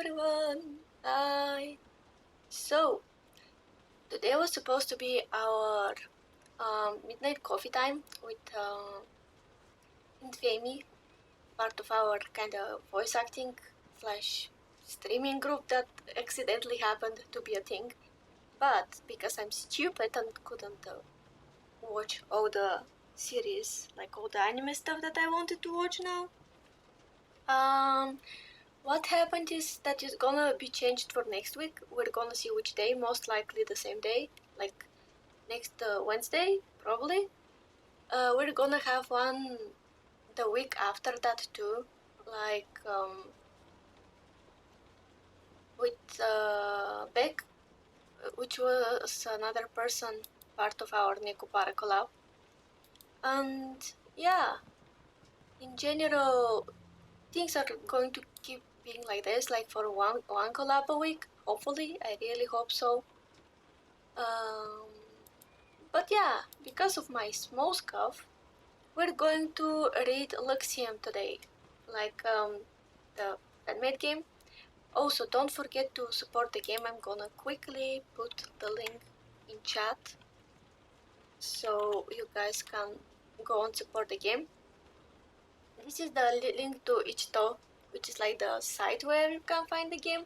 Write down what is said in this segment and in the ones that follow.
everyone! Hi! So, today was supposed to be our midnight coffee time with Amy, part of our kind of voice acting slash streaming group that accidentally happened to be a thing. But because I'm stupid and couldn't watch all the series, like all the anime stuff that I wanted to watch now, what happened is that it's gonna be changed for next week. We're gonna see which day, most likely the same day, like next Wednesday, probably. We're gonna have one the week after that too, like with Beck, which was another person part of our Nekopara collab. And yeah, in general, things are going to keep being like this, like for one collab a week. Hopefully, I really hope so. But yeah, because of my small scuff, we're going to read Luxium today, like the handmade game. Also, don't forget to support the game. I'm gonna quickly put the link in chat so you guys can go and support the game. This is the link to Ichito, which is like the site where you can find the game.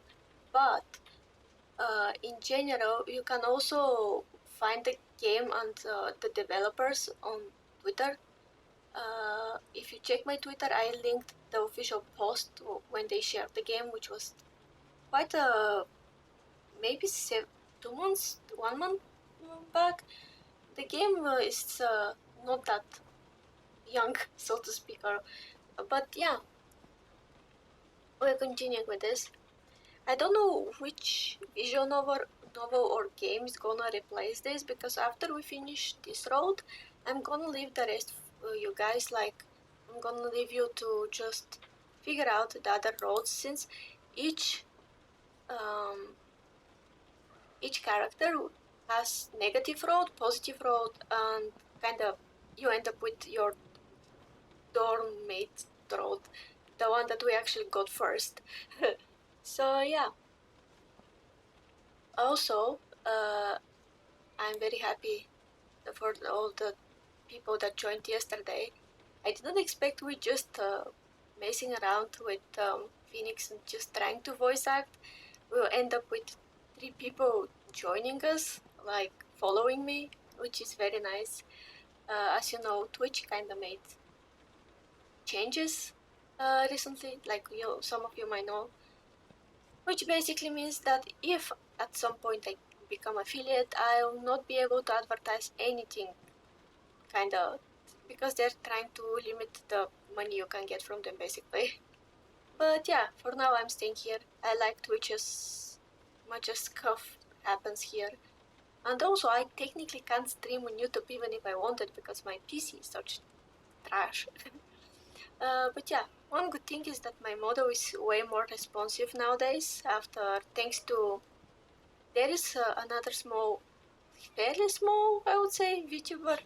But in general, you can also find the game and the developers on Twitter. If you check my Twitter, I linked the official post when they shared the game, which was quite maybe 2 months, 1 month back. The game is not that young, so to speak, but yeah, we're continuing with this. I don't know which visual novel or game is gonna replace this, because after we finish this road, I'm gonna leave the rest for you guys. Like, I'm gonna leave you to just figure out the other roads, since each character has negative road, positive road, and kind of you end up with your dorm mate road, the one that we actually got first. So yeah. Also, I'm very happy for all the people that joined yesterday. I didn't expect we just messing around with Phoenix and just trying to voice act. We'll end up with 3 people joining us, like following me, which is very nice. As you know, Twitch kind of made changes recently, like some of you might know, which basically means that if at some point I become affiliate, I'll not be able to advertise anything, kind of, because they're trying to limit the money you can get from them, basically. But yeah, for now I'm staying here. I like Twitch as much as stuff happens here. And also, I technically can't stream on YouTube even if I wanted, because my PC is such trash. But yeah, one good thing is that my model is way more responsive nowadays, thanks to, there is another fairly small, I would say, Vtuber,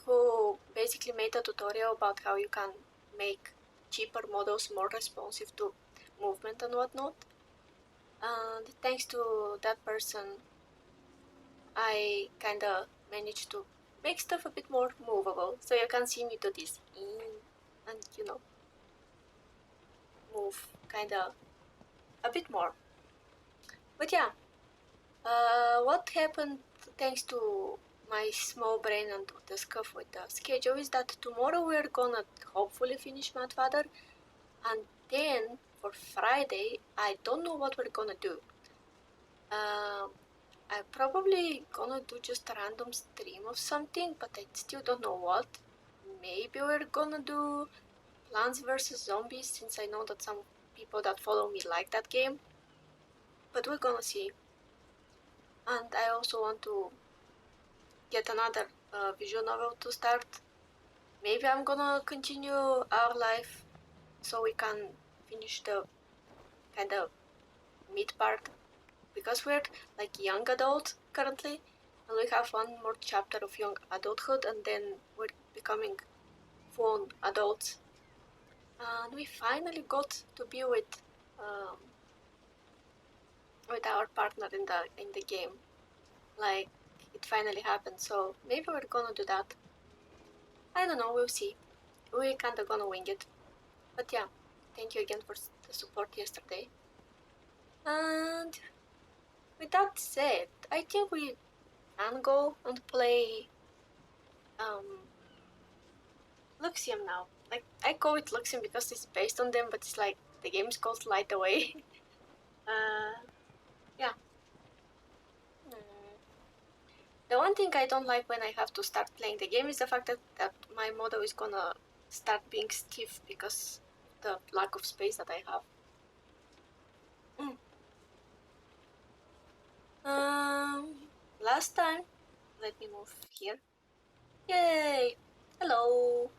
who basically made a tutorial about how you can make cheaper models more responsive to movement and whatnot. And thanks to that person, I kinda managed to make stuff a bit more movable. So you can see me do this and move kinda a bit more. But yeah, what happened thanks to my small brain and the scuff with the schedule is that tomorrow we're gonna hopefully finish Madfather, and then for Friday I don't know what we're gonna do. I'm probably gonna do just a random stream of something, but I still don't know what. Maybe we're gonna do Plants vs. Zombies, since I know that some people that follow me like that game. But we're gonna see. And I also want to get another visual novel to start. Maybe I'm gonna continue our life so we can finish the kind of mid part, because we're like young adult currently, and we have one more chapter of young adulthood, and then we're becoming full adults. And we finally got to be with our partner in the game. Like, it finally happened, so maybe we're gonna do that. I don't know, we'll see. We kinda gonna wing it. But yeah, thank you again for the support yesterday. And with that said, I think we can go and play Luxium now. Like, I call it Luxium because it's based on them, but it's like the game is called Light Away. Yeah. The one thing I don't like when I have to start playing the game is the fact that my model is gonna start being stiff because of the lack of space that I have. Last time, let me move here. Yay! Hello!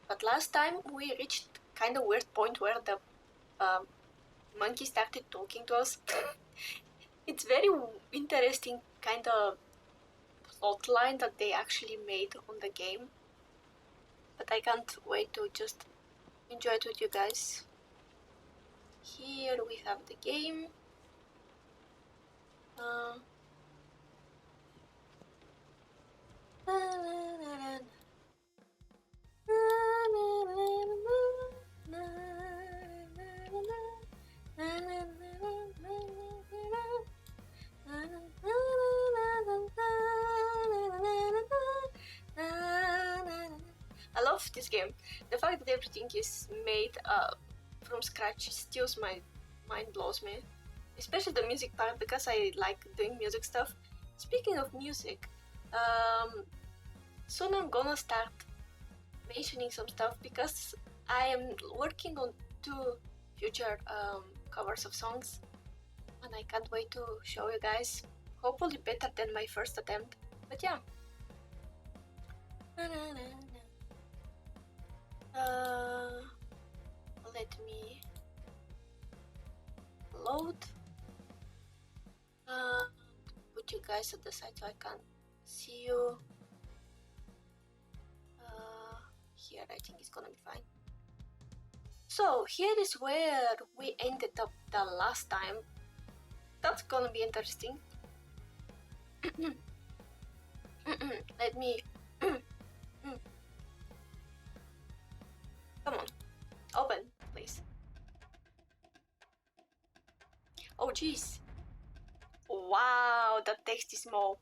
But last time we reached kind of weird point where the monkey started talking to us. It's very interesting kind of plot line that they actually made on the game. But I can't wait to just enjoy it with you guys. Here we have the game. I love this game. The fact that everything is made from scratch steals my mind, blows me. Especially the music part, because I like doing music stuff. Speaking of music, soon I'm gonna start mentioning some stuff because I am working on 2 future covers of songs, and I can't wait to show you guys. Hopefully better than my first attempt, but yeah. Let me load. Put you guys at the side so I can see you. Here I think it's gonna be fine. So here is where we ended up the last time. That's gonna be interesting. Let me come on, open, please. Oh jeez. Wow, that text is small.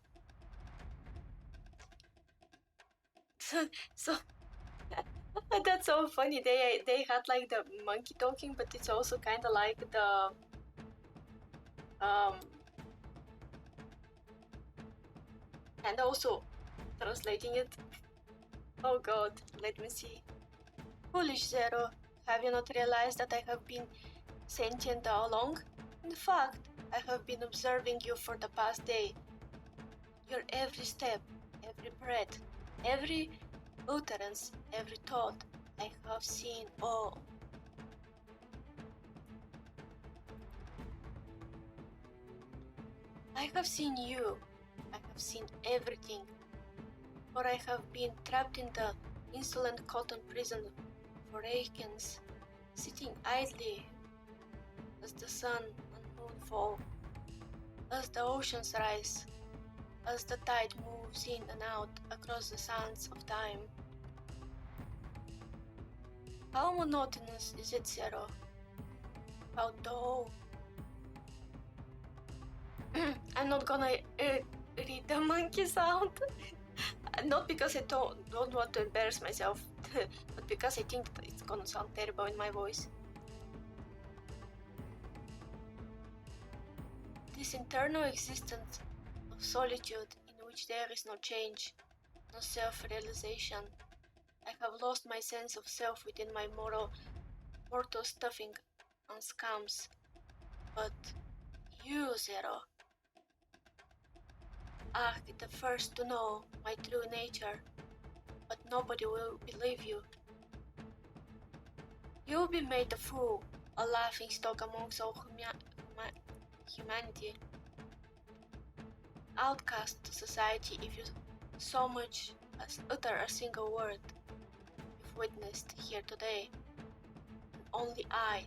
So that's so funny. They had like the monkey talking, but it's also kind of like the and also translating it. Oh god, let me see. Foolish Zero, have you not realized that I have been sentient all along? In fact, I have been observing you for the past day. Your every step, every breath, every utterance, every thought, I have seen all. I have seen you. I have seen everything. For I have been trapped in the insolent cotton prison for aeons, sitting idly as the sun and moon fall, as the oceans rise, as the tide moves in and out across the sands of time. How monotonous is it, Zero? How dull. I'm not gonna read the monkey sound. Not because I don't want to embarrass myself, but because I think that it's gonna sound terrible in my voice. This internal existence of solitude in which there is no change, no self-realization. I have lost my sense of self within my mortal stuffing and scams. But you, Zero, are the first to know my true nature, but nobody will believe you. You will be made a fool, a laughingstock amongst all humanity, outcast to society if you so much as utter a single word. witnessed here today. Only I,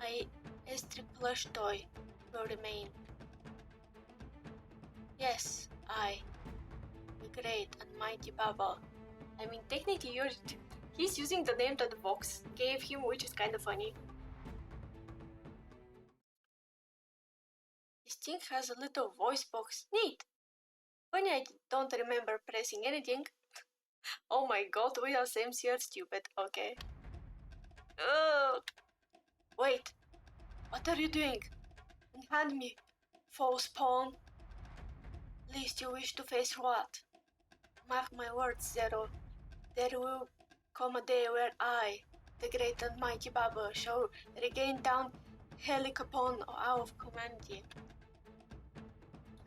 my Estri plush toy, will remain. Yes, I, the great and mighty Baba. I mean, technically, he's using the name that Vox gave him, which is kind of funny. This thing has a little voice box. Neat! Funny, I don't remember pressing anything. Oh my god, we are same here, stupid. Okay. Wait. What are you doing? Hand me, false pawn. Least you wish to face what? Mark my words, Zero. There will come a day where I, the great and mighty Baba, shall regain down Helicopon out of humanity.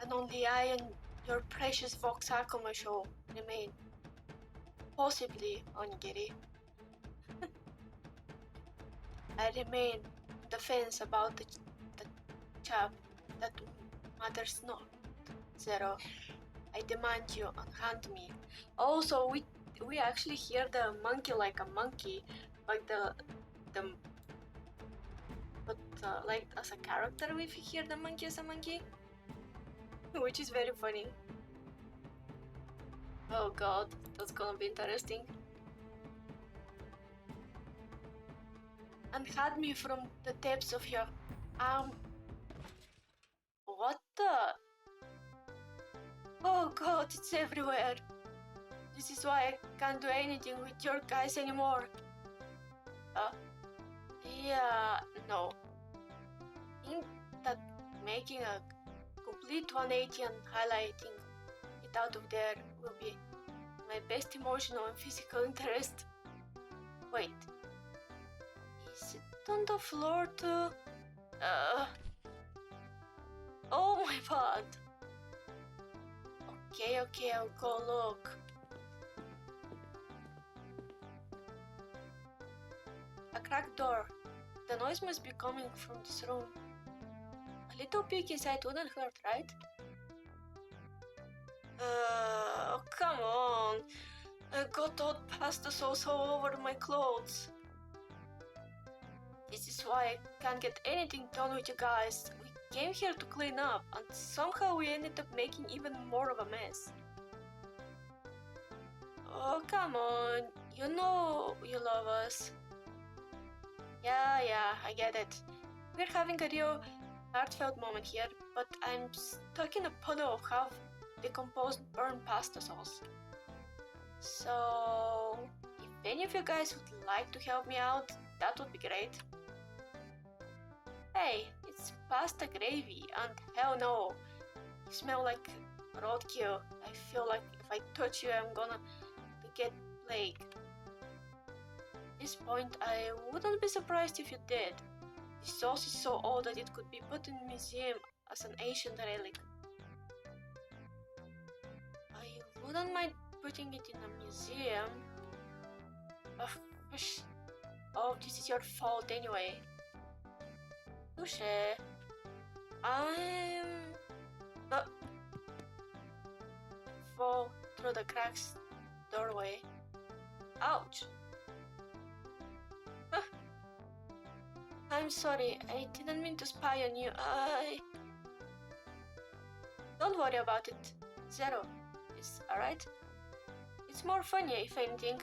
And only I and your precious Vox Akuma shall remain. Possibly, Onigiri. I remain on the fence about the chap that matters not. Zero, I demand you unhand me. Also, we actually hear the monkey like a monkey, like like as a character we hear the monkey as a monkey, which is very funny. Oh god, that's gonna be interesting. Unhand me from the depths of your arm. What the? Oh god, it's everywhere. This is why I can't do anything with your guys anymore. Yeah, no. I think that making a complete 180 and highlighting it out of there will be my best emotional and physical interest. Wait. Is it on the floor too? Oh my god. Okay, I'll go look. A cracked door. The noise must be coming from this room. A little peek inside wouldn't hurt, right? Oh, come on. I got all pasta sauce all over my clothes. This is why I can't get anything done with you guys. We came here to clean up, and somehow we ended up making even more of a mess. Oh, come on. You know you love us. Yeah, I get it. We're having a real heartfelt moment here, but I'm stuck in a puddle of half decomposed burnt pasta sauce. So, if any of you guys would like to help me out, that would be great. Hey, it's pasta gravy, and hell no, you smell like roadkill. I feel like if I touch you, I'm gonna get plague. At this point, I wouldn't be surprised if you did. The sauce is so old that it could be put in a museum as an ancient relic. I wouldn't mind putting it in a museum. Oh, this is your fault anyway. Touché. Fall through the cracks doorway. Ouch. I'm sorry, I didn't mean to spy on you. Don't worry about it. Zero is alright. It's more funny if anything.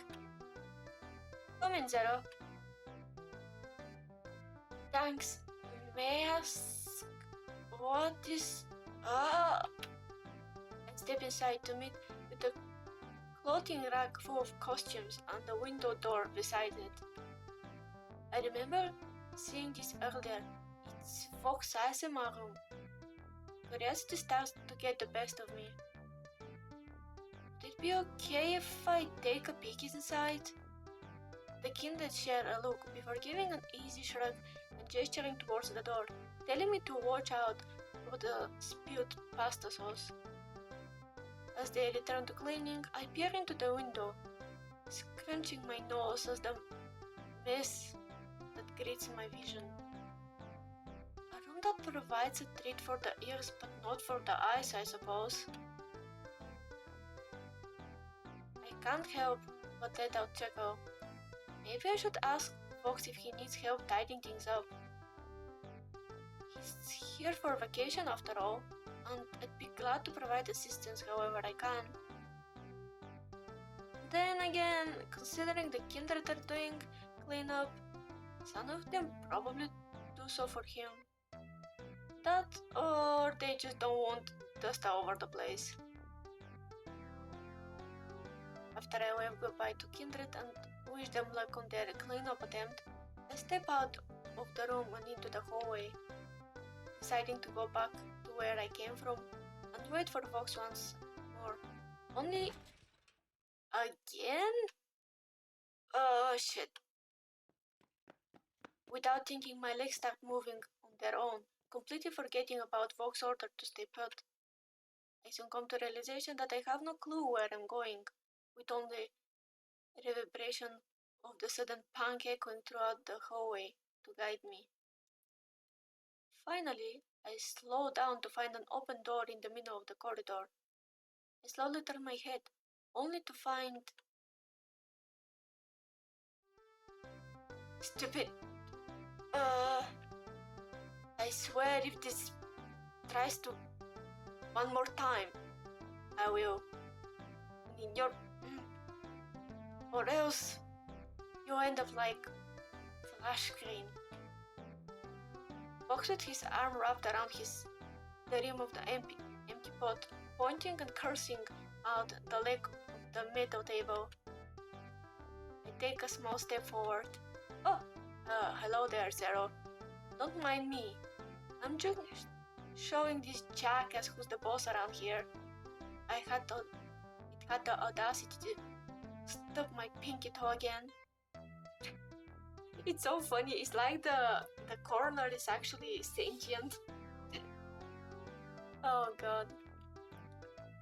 Come in, Zero. Thanks. May I ask what is... I step inside to meet with a clothing rack full of costumes and the window door beside it. I remember seeing this earlier. It's Fox ASMR room. Curiosity starts to get the best of me. Would it be okay if I take a peek inside? The kindred share a look before giving an easy shrug and gesturing towards the door, telling me to watch out for the spilled pasta sauce. As they return to cleaning, I peer into the window, scrunching my nose as the mess that greets my vision. A room that provides a treat for the ears but not for the eyes, I suppose. I can't help but let out Checo. Maybe I should ask Fox if he needs help tidying things up. He's here for vacation after all, and I'd be glad to provide assistance however I can. Then again, considering the kindred are doing cleanup, some of them probably do so for him. That, or they just don't want dust all over the place. After I wave goodbye to kindred and wish them luck on their cleanup attempt, I step out of the room and into the hallway, deciding to go back to where I came from and wait for Fox once more. Only again? Oh shit. Without thinking, my legs start moving on their own, completely forgetting about Vox's order to stay put. I soon come to realization that I have no clue where I'm going, with only reverberation of the sudden punk echoing throughout the hallway to guide me. Finally, I slow down to find an open door in the middle of the corridor. I slowly turn my head, only to find... Stupid... I swear if this tries to one more time, I will... in your... or else you end up like flash screen. Fox with his arm wrapped around the rim of the empty pot, pointing and cursing out the leg of the metal table. I take a small step forward. Oh, hello there, Zero. Don't mind me. I'm just showing this jackass who's the boss around here. It had the audacity to stub my pinky toe again. It's so funny, it's like the corner is actually sentient. Oh god.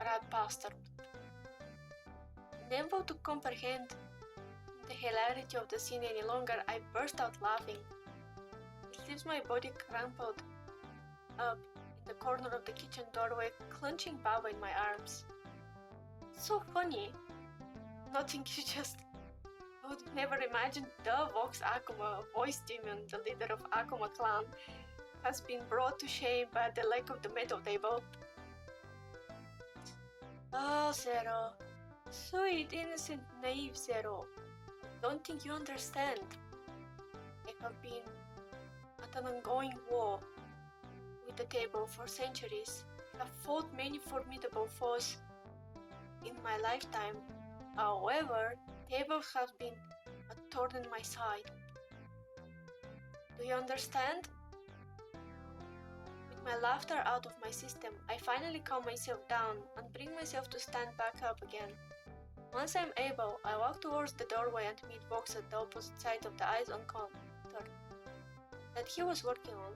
Rat bastard. Unable to comprehend the hilarity of the scene any longer, I burst out laughing. It leaves my body crumpled up in the corner of the kitchen doorway, clenching Baba in my arms. So funny. Nothing you just... I would never imagine the Vox Akuma voice demon, the leader of Akuma clan, has been brought to shame by the leg of the metal table. Oh, Zero. Sweet, innocent, naive Zero. I don't think you understand. I have been at an ongoing war with the table for centuries. I have fought many formidable foes in my lifetime. However, tables have been a thorn in my side. Do you understand? With my laughter out of my system, I finally calm myself down and bring myself to stand back up again. Once I'm able, I walk towards the doorway and meet Vox at the opposite side of the eyes on counter that he was working on.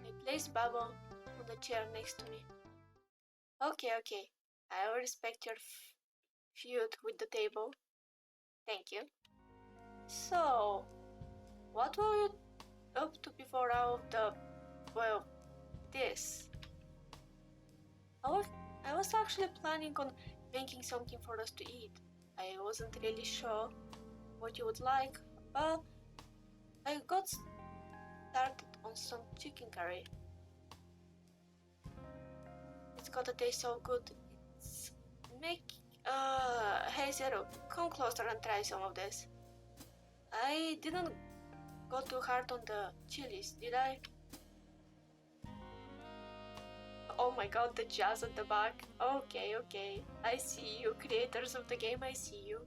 I place Baba on the chair next to me. Okay, I will respect your feud with the table. Thank you. So, what were you up to before all of the... well, this? I was actually planning on making something for us to eat. I wasn't really sure what you would like, but I got started on some chicken curry. It's gotta taste so good. It's hey Zero, come closer and try some of this. I didn't go too hard on the chilies, did I? Oh my god, the jazz at the back. Okay, I see you, creators of the game, I see you.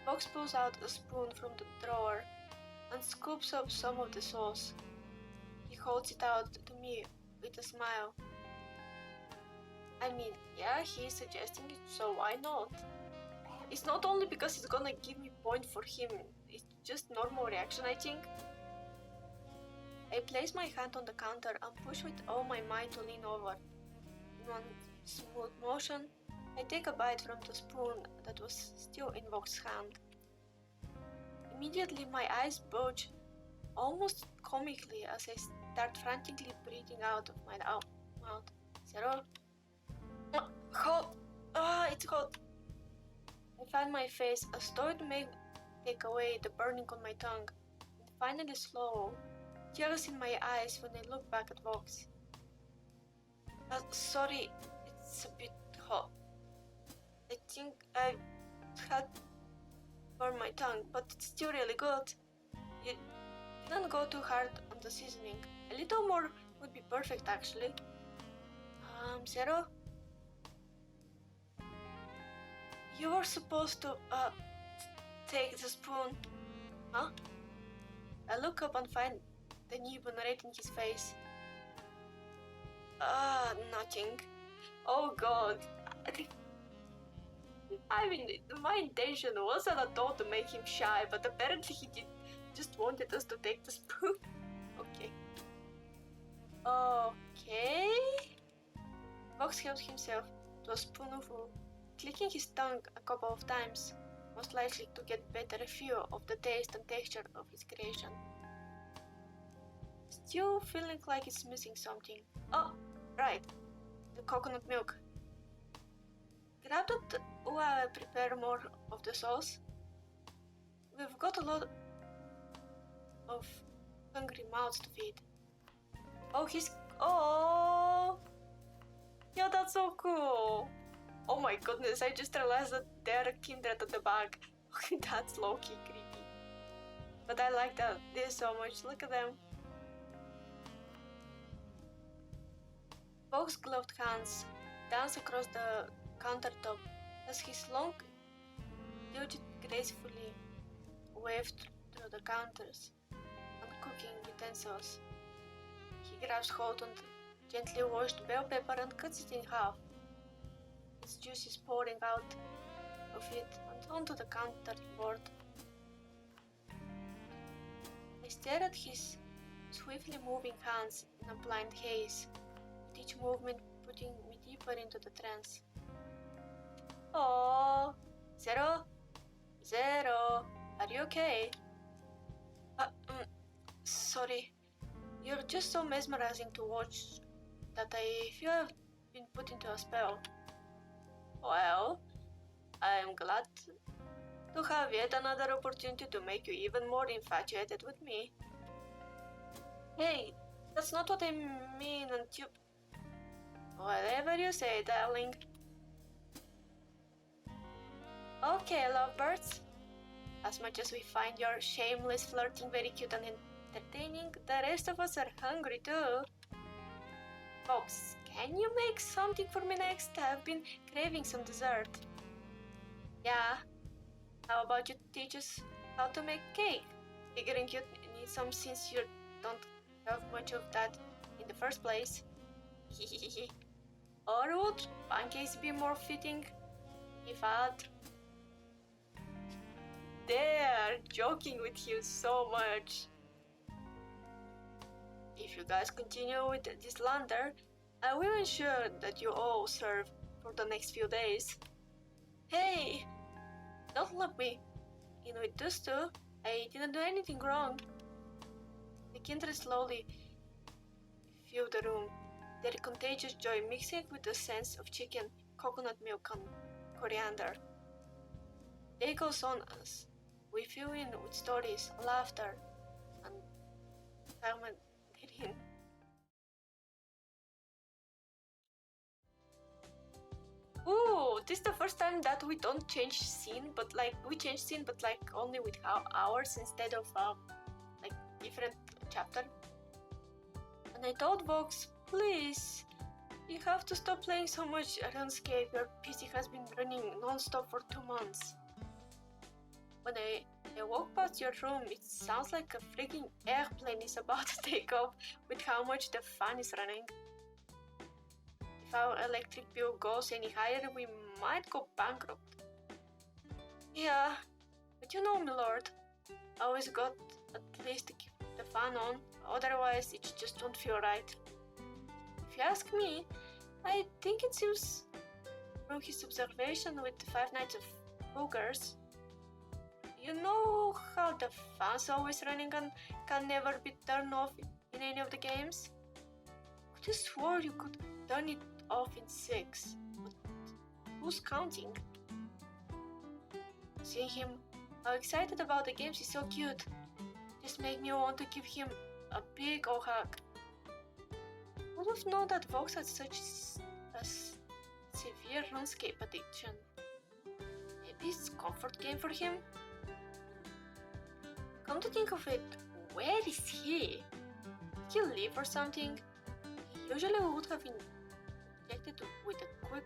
Fox pulls out a spoon from the drawer and scoops up some of the sauce. He holds it out to me with a smile. I mean, yeah, he's suggesting it, so why not? It's not only because it's gonna give me point for him, it's just normal reaction, I think. I place my hand on the counter and push with all my might to lean over. In one smooth motion, I take a bite from the spoon that was still in Vox's hand. Immediately my eyes bulge, almost comically, as I start frantically breathing out of my mouth. Zero? Hot! Ah, it's hot! I found my face as though it may take away the burning on my tongue, and finally slow, tears in my eyes when I look back at Vox. Sorry, it's a bit hot. I think I had burned my tongue, but it's still really good. You didn't go too hard on the seasoning. A little more would be perfect, actually. Zero? You were supposed to, take the spoon. Huh? I look up and find the newborn right in his face. Nothing. Oh god. I mean, my intention wasn't at all to make him shy, but apparently he just wanted us to take the spoon. Okay. Okay. Vox helped himself to a spoonful, clicking his tongue a couple of times, most likely to get better feel of the taste and texture of his creation. Still feeling like it's missing something. Oh, right. The coconut milk. Grab that while I prepare more of the sauce. We've got a lot of hungry mouths to feed. Oh! Yeah, that's so cool! Oh my goodness, I just realized that they're kindred at the back. That's low-key creepy. But I like this so much, look at them. Vox's gloved hands dance across the countertop as his long digit gracefully waved through the counters and cooking utensils. He grabs hold on the gently washed bell pepper and cuts it in half. Its juice is pouring out of it and onto the counterboard. I stare at his swiftly moving hands in a blind haze, with each movement putting me deeper into the trance. Oh, Zero? Zero, are you okay? Sorry. You're just so mesmerizing to watch that I feel I've been put into a spell. Well, I'm glad to have yet another opportunity to make you even more infatuated with me. Hey, that's not what I mean, and you... Whatever you say, darling. Okay, lovebirds. As much as we find your shameless flirting very cute and entertaining, the rest of us are hungry too. Folks, can you make something for me next? I've been craving some dessert. Yeah. How about you teach us how to make cake? Figuring you need some since you don't have much of that in the first place. Or would pancakes be more fitting? If I'd... They're joking with you so much. If you guys continue with this slander, I will ensure that you all serve for the next few days. Hey! Don't lump me in with those two. I didn't do anything wrong. The kindred slowly filled the room, their contagious joy mixing with the sense of chicken, coconut milk, and coriander. Day goes on as we fill in with stories, laughter, and Carmen Didn. Ooh, this is the first time that we don't change scene, but we change scene, but only with hours instead of different chapter. And I told Vox, please, you have to stop playing so much RuneScape. Your PC has been running non-stop for 2 months. When I walk past your room, it sounds like a freaking airplane is about to take off with how much the fan is running. If our electric bill goes any higher, we might go bankrupt. Yeah, but you know me, Lord. I always got at least to keep the fan on, otherwise it just don't feel right. If you ask me, I think it seems from his observation with the 5 Nights of Boogers. You know how the fan's always running and can never be turned off in any of the games? Could you swore you could turn it off in 6, but who's counting? Seeing him how excited about the games is so cute. Just make me want to give him a big old hug. Would have known that Vox had such a severe RuneScape addiction. Maybe it's a comfort game for him? Come to think of it, where is he? Did he leave or something? He usually would have been injected with a quick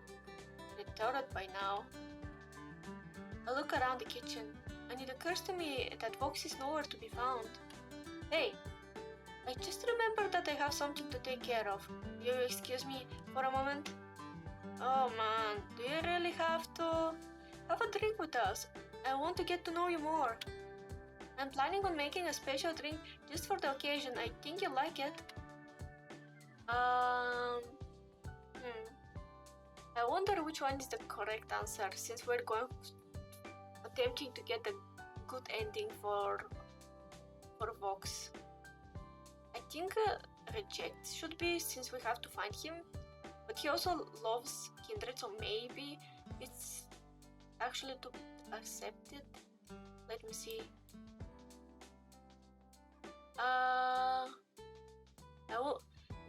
retardant by now. I look around the kitchen, and it occurs to me that Vox is nowhere to be found. Hey, I just remembered that I have something to take care of. Will you excuse me for a moment? Oh man, do you really have to? Have a drink with us. I want to get to know you more. I'm planning on making a special drink just for the occasion. I think you'll like it. I wonder which one is the correct answer, since we're attempting to get a good ending for Vox. I think reject should be, since we have to find him, but he also loves Kindred, so maybe it's actually to accept it. Let me see.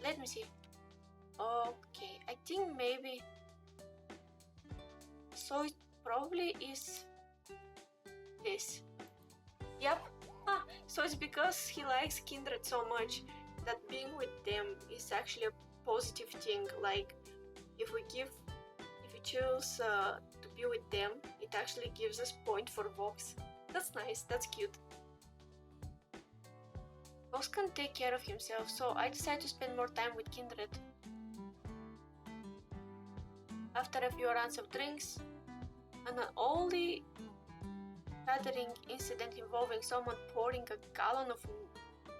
Let me see. Okay, I think maybe. So it probably is this. Yep. So it's because he likes Kindred so much that being with them is actually a positive thing. Like if we choose to be with them, it actually gives us point for Vox. That's nice. That's cute. Vox can take care of himself, so I decide to spend more time with Kindred. After a few rounds of drinks, and an oldie gathering incident involving someone pouring a gallon of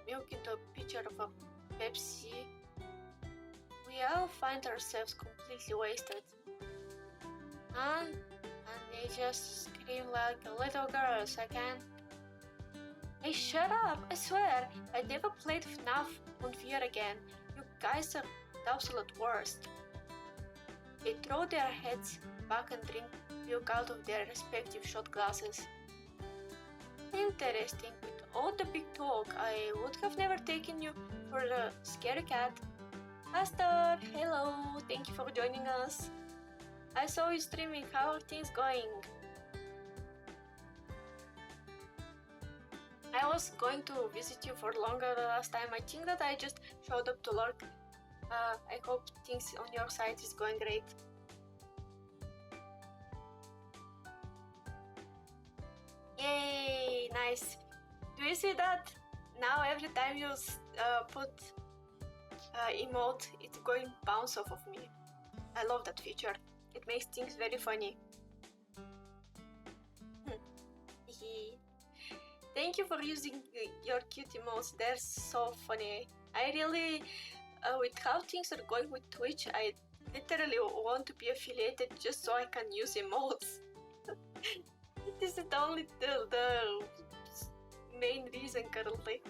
milk into a pitcher of a Pepsi, we all find ourselves completely wasted. And they just scream like little girls again. Hey, shut up! I swear, I never played FNAF on VR again. You guys are the absolute worst. They throw their heads back and drink milk out of their respective shot glasses. Interesting, with all the big talk, I would have never taken you for a scary cat. Pastor, hello, thank you for joining us. I saw you streaming, how are things going? I was going to visit you for longer last time. I think that I just showed up to lurk. I hope things on your side is going great. Yay, nice. Do you see that? Now every time you put emote, it's going bounce off of me. I love that feature. It makes things very funny. Thank you for using your cute emotes, they're so funny. I really, with how things are going with Twitch, I literally want to be affiliated just so I can use emotes. This is the main reason currently.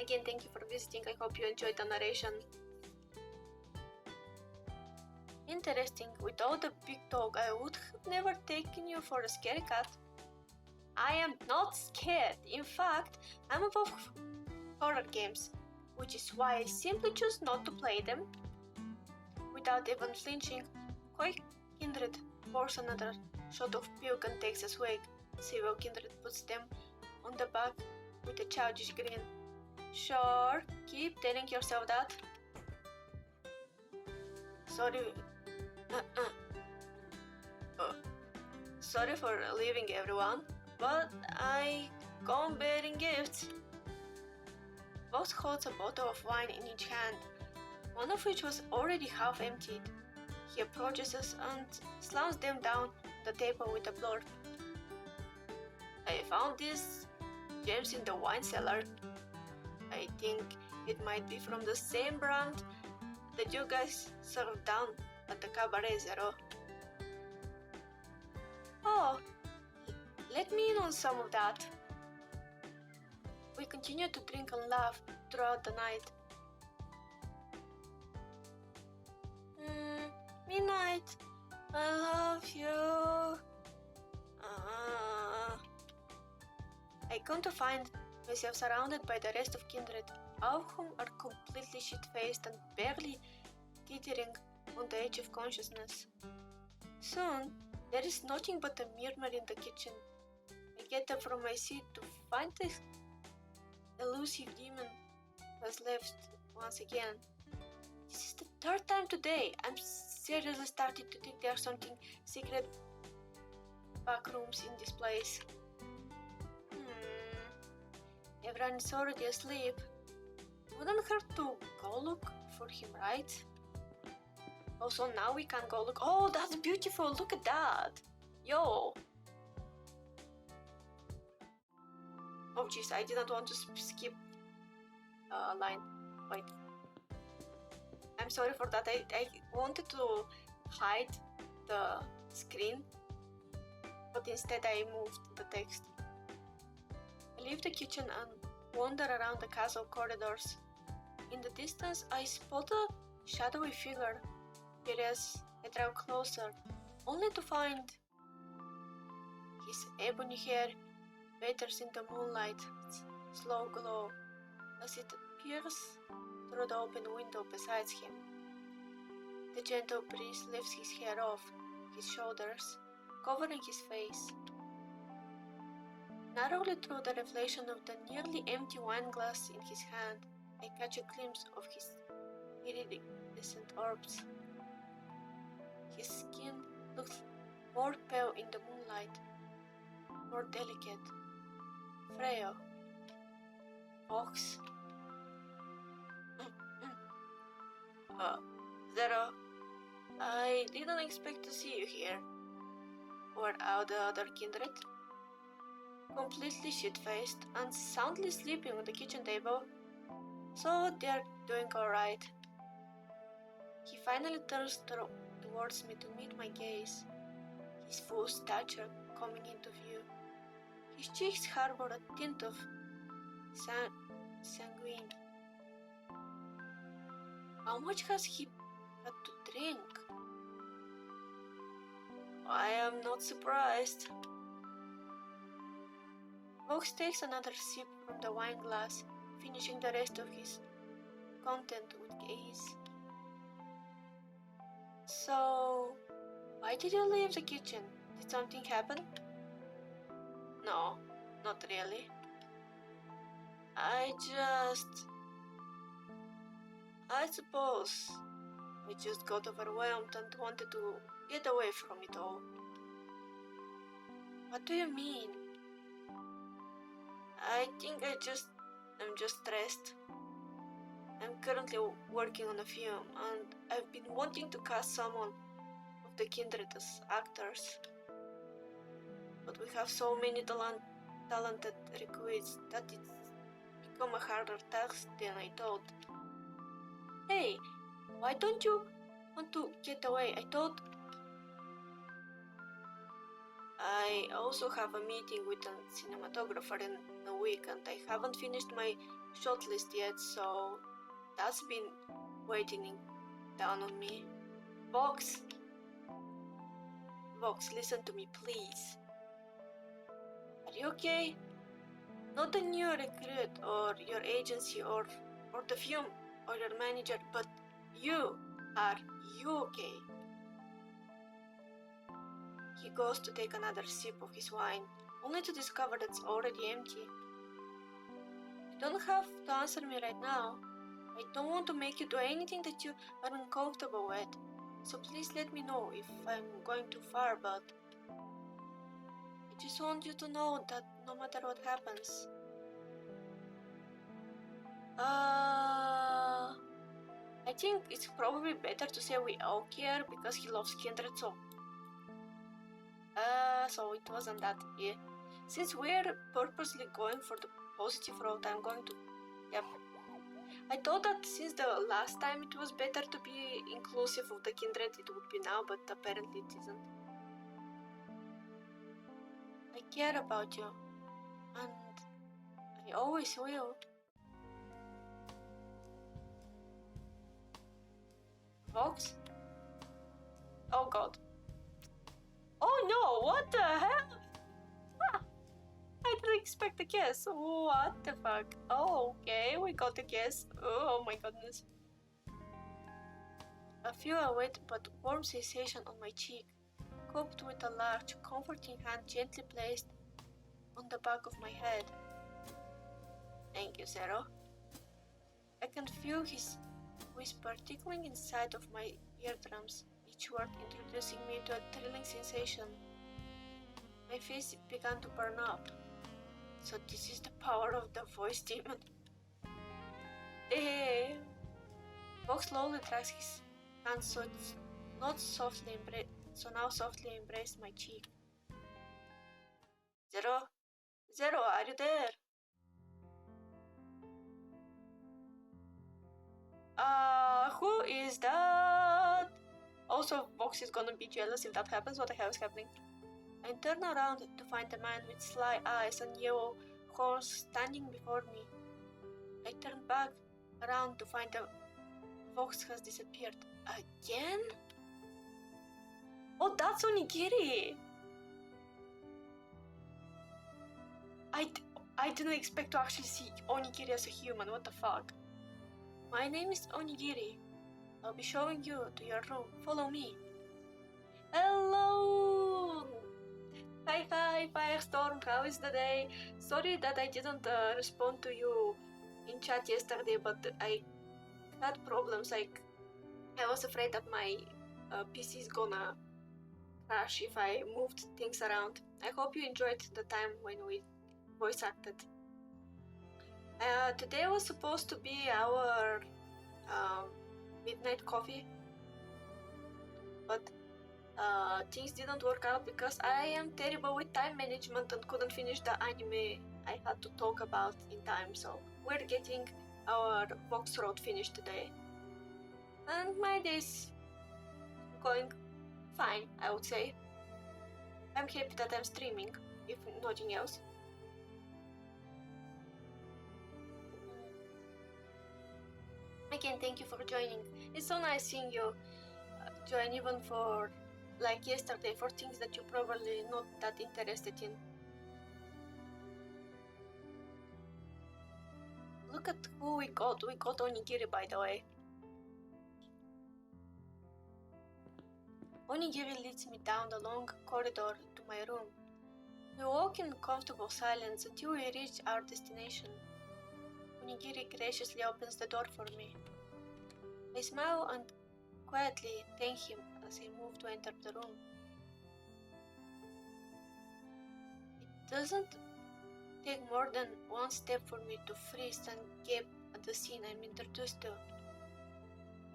Again, thank you for visiting, I hope you enjoyed the narration. Interesting, with all the big talk, I would have never taken you for a scary cat. I am not scared. In fact, I'm above horror games, which is why I simply choose not to play them. Without even flinching, quick Kindred pours another shot of puke and takes a swig. Civil Kindred puts them on the back with a childish grin. Sure, keep telling yourself that. Sorry. Sorry for leaving, everyone. But I come bearing gifts. Vox holds a bottle of wine in each hand, one of which was already half emptied. He approaches us and slams them down the table with a blurb. I found these gems in the wine cellar. I think it might be from the same brand that you guys served down at the Cabaret Zero. Oh, let me in on some of that. We continue to drink and laugh throughout the night. Midnight, I love you. I come to find myself surrounded by the rest of kindred, all of whom are completely shit-faced and barely teetering on the edge of consciousness. Soon, there is nothing but a murmur in the kitchen. I get up from my seat to find the elusive demon has left once again. This is the third time today. I'm seriously starting to think there's something secret back rooms in this place. Everyone is already asleep. Wouldn't hurt to go look for him, right? Also, now we can go look. Oh, that's beautiful. Look at that. Yo. Oh, jeez, I didn't want to skip a line. Wait. I'm sorry for that. I wanted to hide the screen, but instead I moved the text. I leave the kitchen and wander around the castle corridors. In the distance, I spot a shadowy figure. Whereas I draw closer, only to find his ebony hair batters in the moonlight with slow glow as it appears through the open window beside him. The gentle breeze lifts his hair off his shoulders, covering his face. Narrowly through the reflection of the nearly empty wine glass in his hand, I catch a glimpse of his iridescent orbs. His skin looks more pale in the moonlight, more delicate, frail. Fox? Zero, I didn't expect to see you here. Where are the other kindred? Completely shit-faced and soundly sleeping on the kitchen table. So they're doing alright. He finally turns towards me to meet my gaze, his full stature coming into view. His cheeks harbor a tint of sanguine. How much has he had to drink? I am not surprised. Vox takes another sip from the wine glass, finishing the rest of his content with ease. So, why did you leave the kitchen? Did something happen? No, not really. I suppose I just got overwhelmed and wanted to get away from it all. What do you mean? I think I'm just stressed. I'm currently working on a film and I've been wanting to cast someone of the kindred as actors. But we have so many talented recruits that it's become a harder task than I thought. Hey, why don't you want to get away? I thought I also have a meeting with a cinematographer in a week and I haven't finished my shortlist yet, so that's been weighing down on me. Vox, listen to me, please. Are you okay? Not the new recruit or your agency or the film or your manager, but you. Are you okay? He goes to take another sip of his wine, only to discover that it's already empty. You don't have to answer me right now. I don't want to make you do anything that you are uncomfortable with, so please let me know if I'm going too far, but I just want you to know that no matter what happens, I think it's probably better to say we all care because he loves kindred, so it wasn't that. Yeah. Since we're purposely going for the positive route, I'm going to. Yep. I thought that since the last time it was better to be inclusive of the kindred, it would be now, but apparently it isn't. I care about you, and I always will. Vox? Oh god. Oh no, what the hell? Ah, I didn't expect expect a kiss. What the fuck? Oh, okay, we got a kiss. Oh my goodness. I feel a wet but warm sensation on my cheek, cupped with a large, comforting hand gently placed on the back of my head. Thank you, Zero. I can feel his whisper tickling inside of my eardrums, each word introducing me to a thrilling sensation. My face began to burn up. So this is the power of the voice demon. Eh. Vox slowly drags his hand so it's not now softly embraced my cheek. Zero? Zero, are you there? Who is that? Also, Vox is gonna be jealous if that happens. What the hell is happening? I turn around to find a man with sly eyes and yellow horns standing before me. I turn back around to find the Vox has disappeared. Again? Oh, that's Onigiri! I didn't expect to actually see Onigiri as a human, what the fuck? My name is Onigiri. I'll be showing you to your room. Follow me. Hello! Hi, Firestorm, how is the day? Sorry that I didn't respond to you in chat yesterday, but I had problems. Like, I was afraid that my PC is gonna crash if I moved things around. I hope you enjoyed the time when we voice acted. Today was supposed to be our midnight coffee, but things didn't work out because I am terrible with time management and couldn't finish the anime I had to talk about in time, so we're getting our Vox Road finished today. And my day's going fine, I would say. I'm happy that I'm streaming, if nothing else. Again, thank you for joining. It's so nice seeing you join, even for like yesterday, for things that you're probably not that interested in. Look at who we got. We got Onigiri, by the way. Onigiri leads me down the long corridor to my room. We walk in comfortable silence until we reach our destination. Onigiri graciously opens the door for me. I smile and quietly thank him as I move to enter the room. It doesn't take more than one step for me to freeze and gape at the scene I'm introduced to.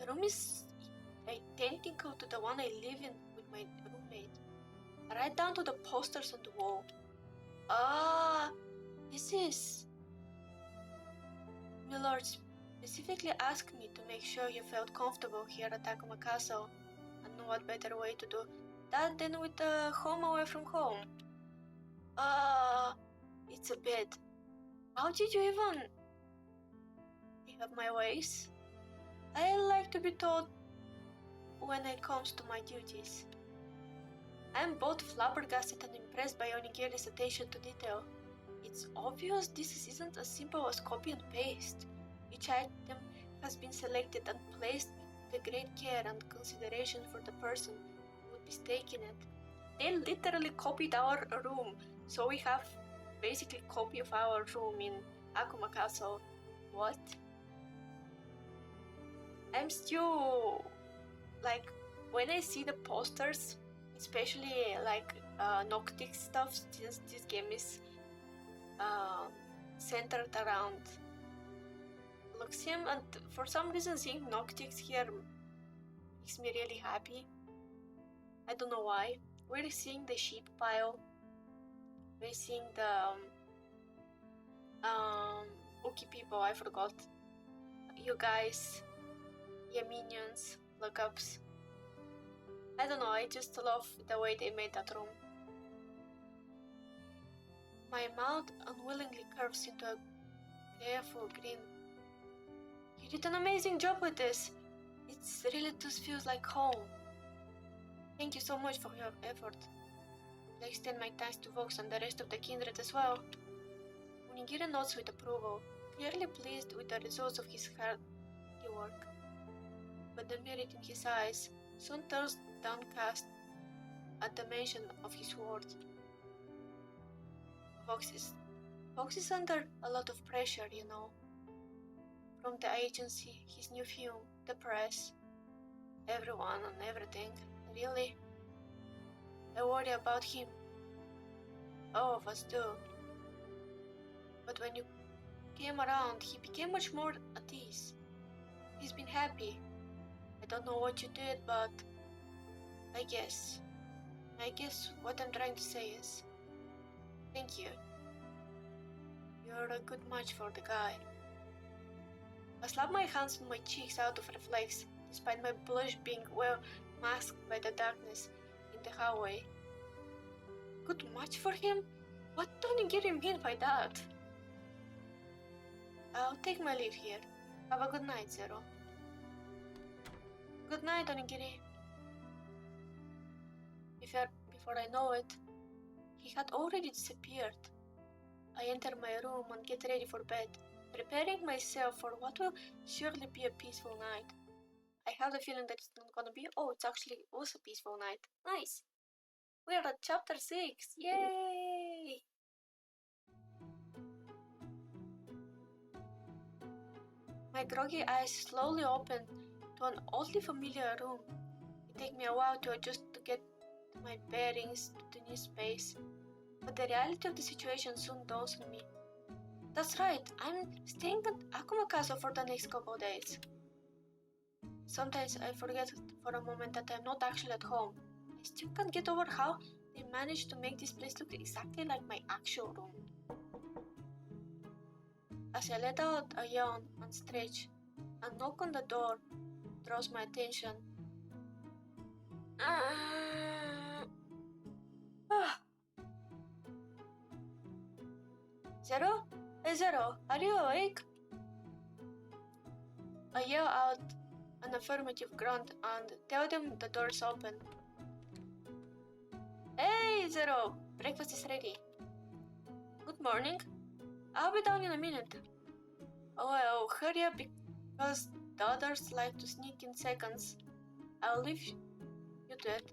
The room is identical to the one I live in with my roommate, right down to the posters on the wall. This is... Milord specifically asked me to make sure you felt comfortable here at Takuma Castle, and what better way to do that than with a home away from home. It's a bed. How did you even... You have my ways. I like to be told when it comes to my duties. I'm both flabbergasted and impressed by Onigiri's attention to detail. It's obvious this isn't as simple as copy and paste. Each item has been selected and placed with great care and consideration for the person who would be staying in it. They literally copied our room, so we have basically a copy of our room in Akuma Castle. What? I'm still... like, when I see the posters, especially like Noctic stuff, since this game is centered around Luxium, and for some reason seeing Noctics here makes me really happy. I don't know why. We're seeing the sheep pile. We're seeing the Uki people, I forgot. You guys, your minions, lookups. I don't know, I just love the way they made that room. My mouth unwillingly curves into a careful grin. You did an amazing job with this. It really just feels like home. Thank you so much for your effort. I extend my thanks to Vox and the rest of the kindred as well. Onigiri nods with approval, clearly pleased with the results of his hard work. But the merit in his eyes soon turns downcast at the mention of his worth. Fox is under a lot of pressure, you know. From the agency, his new film, the press, everyone and everything. Really? I worry about him. All of us do. But when you came around, he became much more at ease. He's been happy. I don't know what you did, but I guess what I'm trying to say is, thank you. You're a good match for the guy. I slap my hands on my cheeks out of reflex, despite my blush being well masked by the darkness in the hallway. Good match for him? What do Onigiri mean by that? I'll take my leave here. Have a good night, Zero. Good night, Onigiri. Before I know it, he had already disappeared. I enter my room and get ready for bed, preparing myself for what will surely be a peaceful night. I have the feeling that it's not gonna be. Oh, it's actually also a peaceful night. Nice! We're at chapter 6! Yay! My groggy eyes slowly open to an oddly familiar room. It takes me a while to adjust to get my bearings to the new space, but the reality of the situation soon dawns on me. That's right, I'm staying at Akuma Castle for the next couple of days. Sometimes I forget for a moment that I'm not actually at home. I still can't get over how they managed to make this place look exactly like my actual room. As I let out a yawn and stretch, a knock on the door draws my attention. Zero? Hey Zero, are you awake? I yell out an affirmative grunt and tell them the door's open. Hey Zero, breakfast is ready. Good morning. I'll be down in a minute. Oh well, hurry up because the others like to sneak in seconds. I'll leave you to it.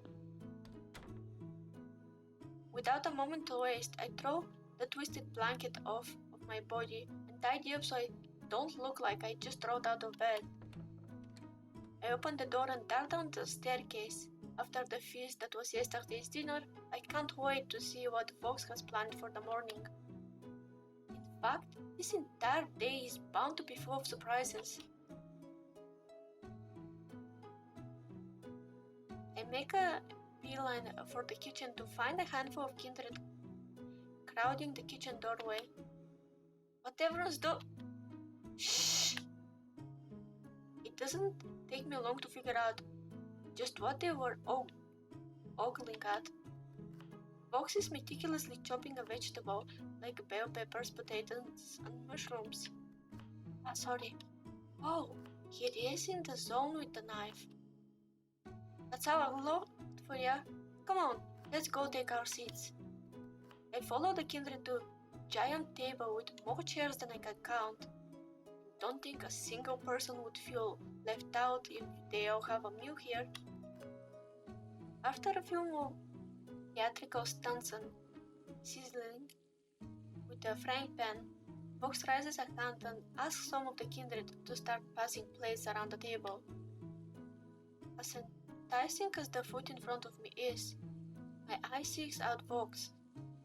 Without a moment to waste, I throw the twisted blanket off of my body and tidy up so I don't look like I just rolled out of bed. I open the door and dart down the staircase. After the feast that was yesterday's dinner, I can't wait to see what Fox has planned for the morning. In fact, this entire day is bound to be full of surprises. I make a beeline for the kitchen to find a handful of kindred crowding the kitchen doorway. What everyone's Shh! It doesn't take me long to figure out just what they were ogling at. Fox is meticulously chopping a vegetable like bell peppers, potatoes, and mushrooms. Sorry. Oh, he is in the zone with the knife. That's how I looked for ya. Come on, let's go take our seats. I follow the kindred to a giant table with more chairs than I can count. Don't think a single person would feel left out if they all have a meal here. After a few more theatrical stunts and sizzling with a frying pan, Fox raises a hand and asks some of the kindred to start passing plates around the table. As enticing as the food in front of me is, my eye seeks out Fox,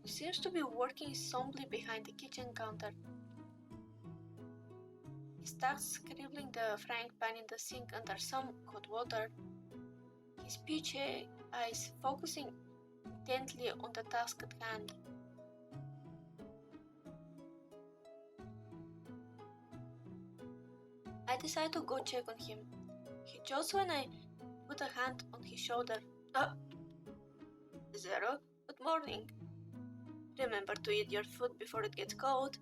who seems to be working solemnly behind the kitchen counter. He starts scribbling the frying pan in the sink under some hot water, his peachy eyes focusing intently on the task at hand. I decide to go check on him. He jolts when I put a hand on his shoulder. Zero, good morning. Remember to eat your food before it gets cold.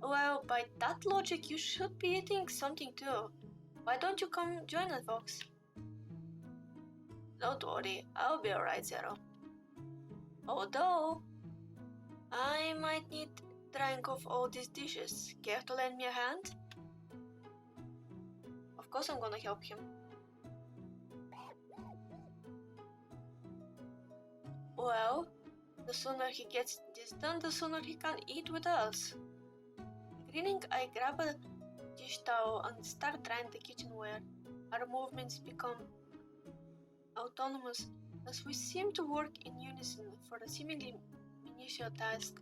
Well, by that logic, you should be eating something too. Why don't you come join us, Fox? Don't worry, I'll be alright, Zero. Although, I might need drying off all these dishes. Care to lend me a hand? Of course I'm gonna help him. Well, the sooner he gets this done, the sooner he can eat with us. Grinning, I grab a dish towel and start drying the kitchenware. Our movements become autonomous as we seem to work in unison for a seemingly minutiae task.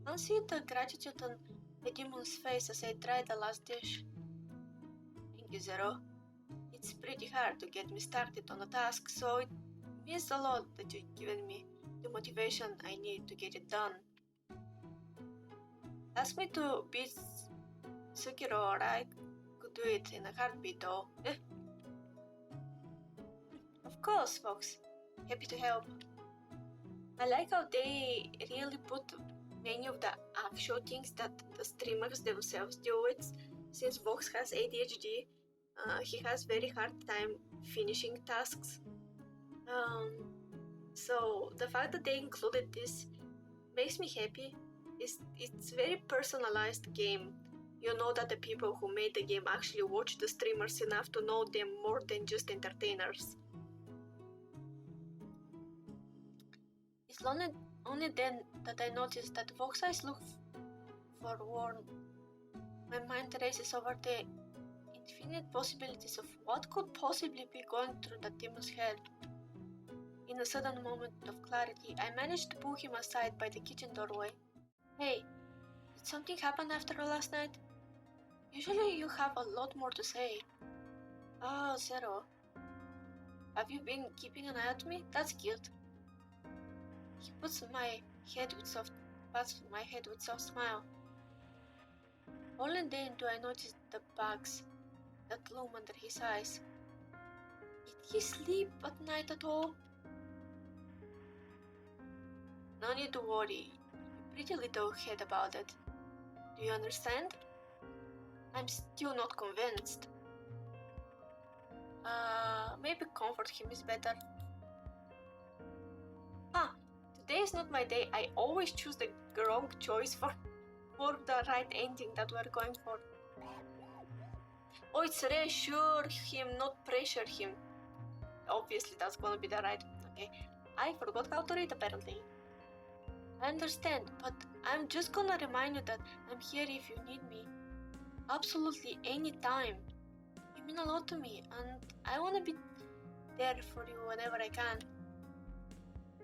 I'll see the gratitude on the demon's face as I dry the last dish. Thank you, Zero. It's pretty hard to get me started on a task, so it means a lot that you've given me the motivation I need to get it done. Ask me to beat Sekiro or I could do it in a heartbeat though. Of course, Fox. Happy to help. I like how they really put many of the actual things that the streamers themselves deal with. Since Vox has ADHD, he has very hard time finishing tasks. So the fact that they included this makes me happy. It's very personalized game. You know that the people who made the game actually watch the streamers enough to know them more than just entertainers. It's only then that I noticed that Vox eyes look forlorn. My mind races over the infinite possibilities of what could possibly be going through the demon's head. In a sudden moment of clarity, I managed to pull him aside by the kitchen doorway. Hey, did something happen after last night? Usually you have a lot more to say. Oh, Zero. Have you been keeping an eye at me? That's cute. He pats my head with soft smile. Only then do I notice the bags that loom under his eyes. Did he sleep at night at all? No need to worry. You pretty little head about it. Do you understand? I'm still not convinced. Maybe comfort him is better. Today is not my day. I always choose the wrong choice for the right ending that we're going for. Oh, it's reassure him, not pressure him. Obviously, that's gonna be the right. Okay, I forgot how to read apparently. I understand, but I'm just gonna remind you that I'm here if you need me. Absolutely anytime. You mean a lot to me, and I wanna be there for you whenever I can.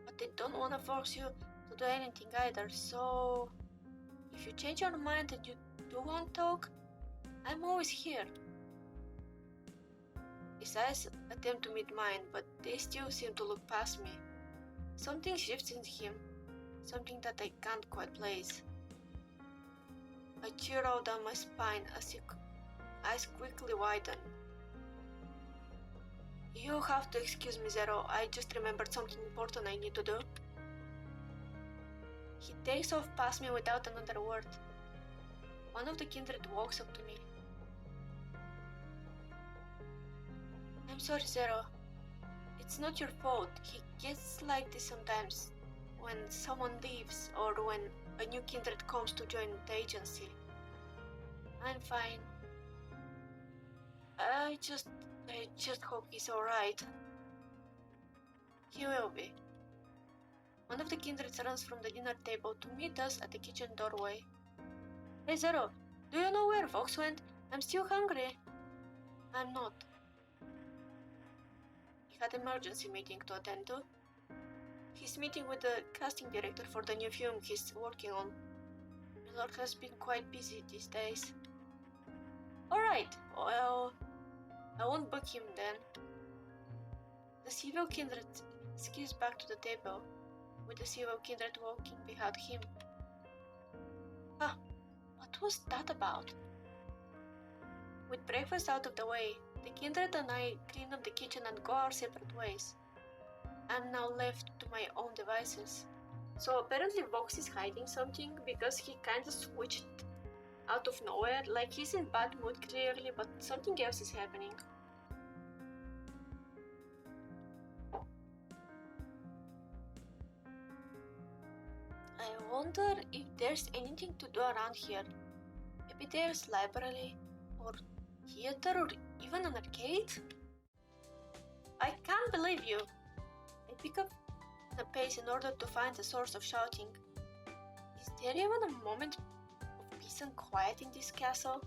But I don't wanna force you to do anything either, so if you change your mind and you do want to talk, I'm always here. His eyes attempt to meet mine, but they still seem to look past me. Something shifts in him, something that I can't quite place. I chill out down my spine as his eyes quickly widen. You have to excuse me, Zero. I just remembered something important I need to do. He takes off past me without another word. One of the kindred walks up to me. I'm sorry, Zero. It's not your fault. He gets like this sometimes when someone leaves or when a new kindred comes to join the agency. I'm fine. I just hope he's alright. He will be. One of the kindreds runs from the dinner table to meet us at the kitchen doorway. Hey Zero, do you know where Vox went? I'm still hungry. I'm not. He had an emergency meeting to attend to. He's meeting with the casting director for the new film he's working on. Milord has been quite busy these days. Alright, well, I won't bug him then. The civil kindred skips back to the table, with the civil kindred walking behind him. What was that about? With breakfast out of the way, the kindred and I clean up the kitchen and go our separate ways. I'm now left to my own devices. So apparently Vox is hiding something because he kinda switched out of nowhere, like he's in bad mood clearly, but something else is happening. I wonder if there's anything to do around here. Maybe there's library, or theater, or even an arcade? I can't believe you! I pick up the pace in order to find the source of shouting. Is there even a moment of peace and quiet in this castle?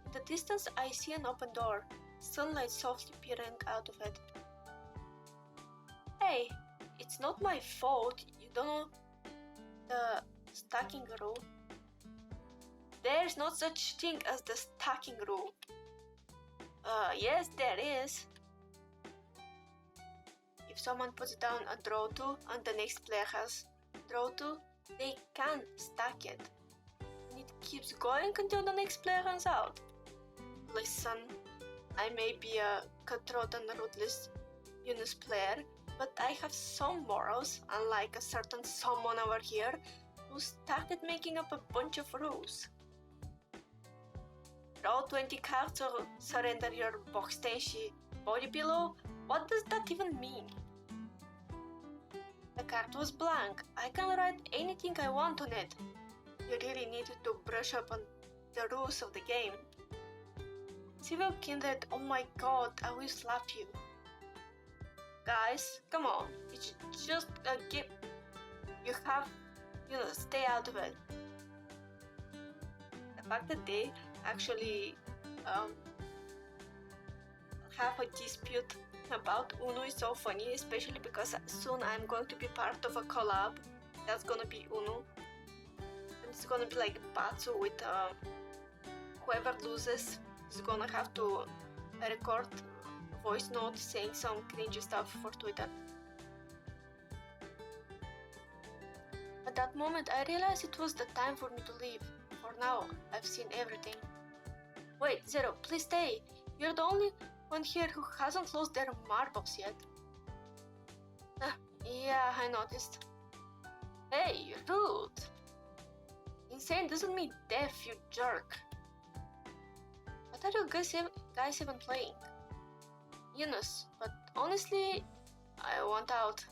In the distance I see an open door, sunlight softly peering out of it. Hey, it's not my fault you don't know the stacking rule. There's no such thing as the stacking rule. Yes there is. If someone puts down a draw 2 and the next player has draw 2, they can stack it. And it keeps going until the next player runs out. Listen, I may be a cutthroat and ruthless Yunus player, but I have some morals, unlike a certain someone over here who started making up a bunch of rules. Draw 20 cards or surrender your box tenshi body pillow? What does that even mean? The card was blank. I can write anything I want on it. You really need to brush up on the rules of the game. Civil Kindred, oh my god, I will slap you. Guys, come on, it's just a game. You have, stay out of it. The fact that they actually have a dispute about Uno is so funny, especially because soon I'm going to be part of a collab that's gonna be Uno. And it's gonna be like a battle with whoever loses is gonna have to record voice note saying some cringy stuff for Twitter. At that moment I realized it was the time for me to leave. For now, I've seen everything. Wait, Zero, please stay. You're the only one here who hasn't lost their marbles yet. Yeah, I noticed. Hey, rude. Insane doesn't mean deaf, you jerk. What are you guys even playing? Yunus, but honestly, I want out.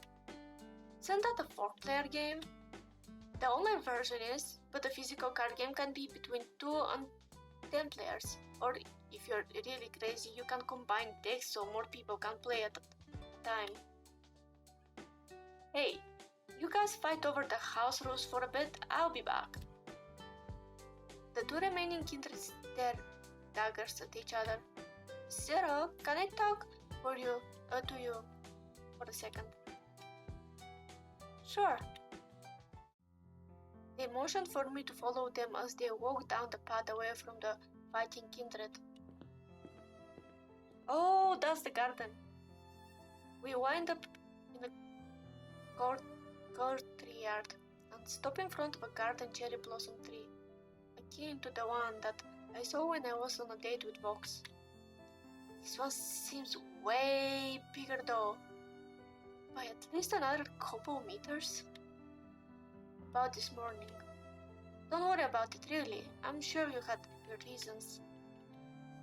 Isn't that a 4-player game? The online version is, but the physical card game can be between 2 and 10 players. Or if you're really crazy, you can combine decks so more people can play at a time. Hey, you guys fight over the house rules for a bit, I'll be back. The two remaining kindred stare daggers at each other. Zero, can I talk to you for a second? Sure. They motioned for me to follow them as they walked down the path away from the fighting kindred. Oh, that's the garden. We wind up in a courtyard and stop in front of a garden cherry blossom tree, akin to the one that I saw when I was on a date with Vox. This one seems way bigger though, by at least another couple meters. About this morning. Don't worry about it really, I'm sure you had your reasons.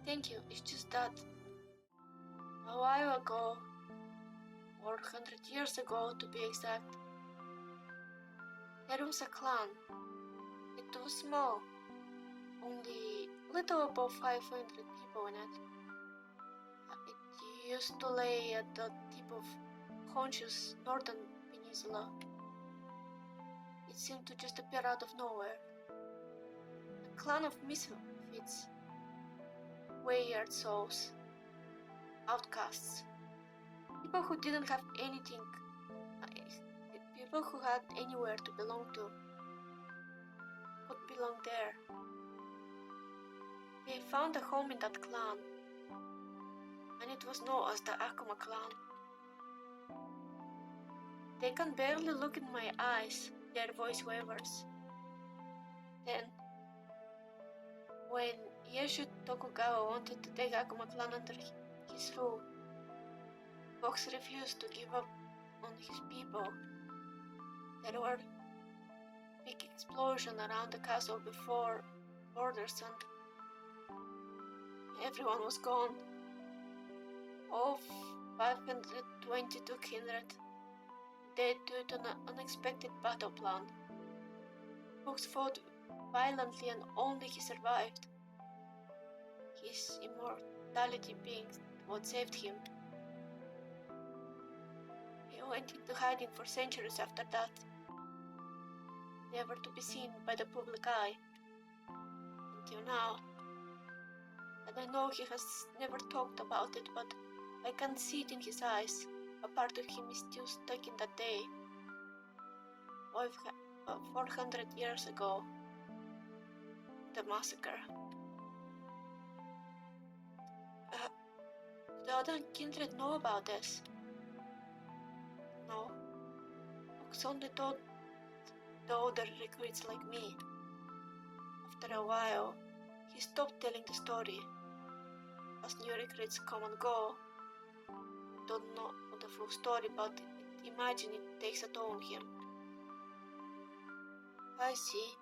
Thank you, it's just that a while ago, or 100 years ago to be exact, there was a clan. It was small, only little above 500 people in it. It used to lay at the tip of Honshu's northern peninsula. It seemed to just appear out of nowhere. A clan of misfits, wayward souls, outcasts, people who didn't have anything, people who had anywhere to belong to, would belong there. They found a home in that clan, and it was known as the Akuma clan. They can barely look in my eyes, their voice wavers. Then, when Yeshu Tokugawa wanted to take Akuma clan under his rule, Vox refused to give up on his people. There were big explosions around the castle before borders and everyone was gone. All 522 kindred dead due to an unexpected battle plan. Fox fought violently and only he survived. His immortality being what saved him. He went into hiding for centuries after that, never to be seen by the public eye. Until now. And I know he has never talked about it, but I can see it in his eyes. A part of him is still stuck in that day. 400 years ago. The massacre. The other kindred know about this. No. Fox only told the other recruits like me. After a while, he stopped telling the story. As new recruits come and go, don't know the full story, but imagine it takes a toll on him. I see.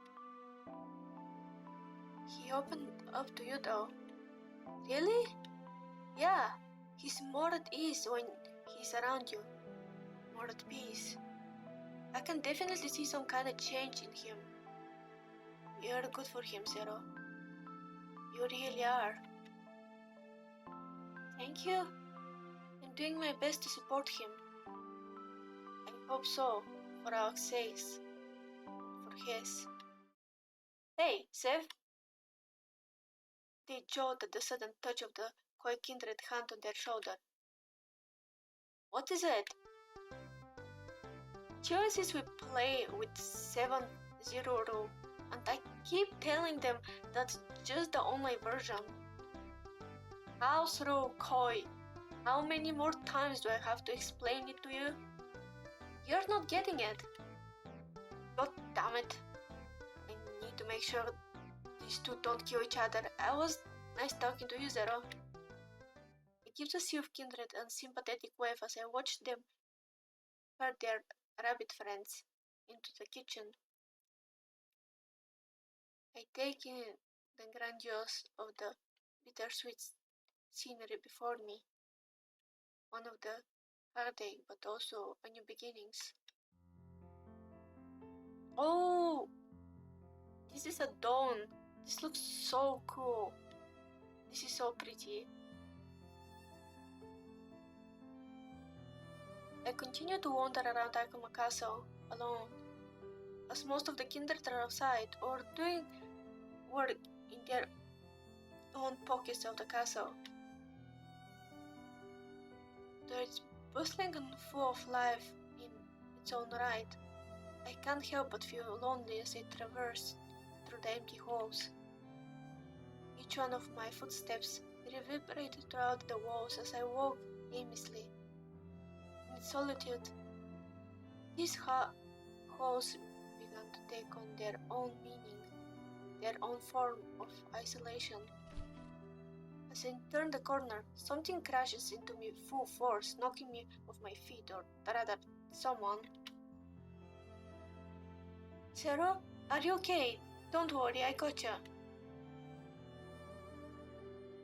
He opened up to you though. Really? Yeah, he's more at ease when he's around you. More at peace. I can definitely see some kind of change in him. You're good for him, Zero. You really are. Thank you. I'm doing my best to support him. I hope so, for our sakes. For his. Hey, Sev! They jawed at the sudden touch of the Koi kindred hand on their shoulder. What is it? Choices we play with 7-0 rule, and I keep telling them that's just the online version. House rule, Koi. How many more times do I have to explain it to you? You're not getting it. God damn it. I need to make sure these two don't kill each other. I was nice talking to you, Zero. I give the Sea of Kindred a sympathetic wave as I watch them herd their rabbit friends into the kitchen. I take in the grandiose of the bittersweet scenery before me. One of the heartache, but also a new beginnings. Oh! This is a dawn. This looks so cool. This is so pretty. I continue to wander around Akuma Castle alone, as most of the kindred are outside or doing work in their own pockets of the castle. Though it's bustling and full of life in its own right, I can't help but feel lonely as I traverse through the empty halls. Each one of my footsteps reverberated throughout the walls as I walk aimlessly. In its solitude, these halls began to take on their own meaning, their own form of isolation. As I turn the corner, something crashes into me full force, knocking me off my feet, or rather, someone. Zero, are you okay? Don't worry, I gotcha.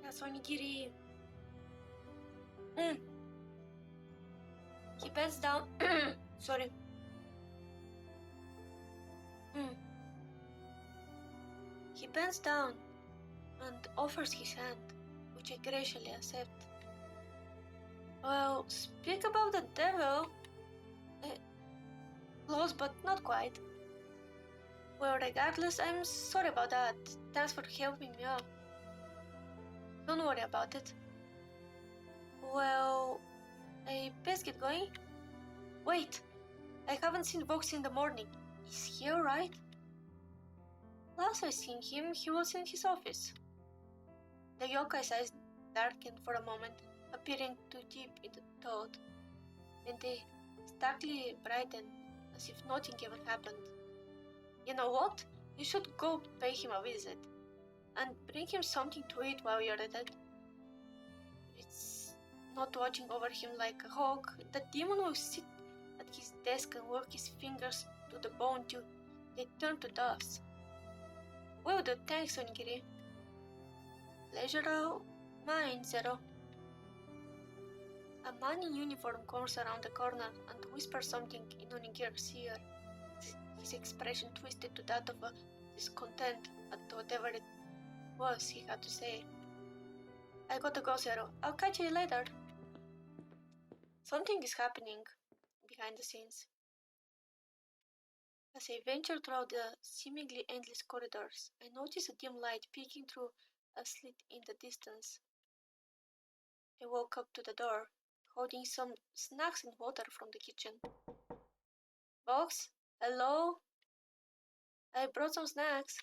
That's onigiri. He bends down. Sorry. He bends down and offers his hand, which I graciously accept. Well, speak about the devil. Close, but not quite. Well, regardless, I'm sorry about that. Thanks for helping me up. Don't worry about it. Well, I best get going. Wait, I haven't seen Vox in the morning. Is he alright? Last I seen him, he was in his office. The yokai's eyes darkened for a moment, appearing too deep into thought. Then they starkly brightened, as if nothing ever happened. You know what? You should go pay him a visit, and bring him something to eat while you're at it. It's not watching over him like a hawk. The demon will sit at his desk and work his fingers to the bone till they turn to dust. Will do, thanks, Onigiri. Pleasure all mine, Zero. A man in uniform comes around the corner and whispers something in Onigiri's ear. His expression twisted to that of a discontent at whatever it was he had to say. I gotta go, Zero. I'll catch you later. Something is happening behind the scenes. As I venture through the seemingly endless corridors, I notice a dim light peeking through a slit in the distance. I walk up to the door, holding some snacks and water from the kitchen. Box? Hello? I brought some snacks.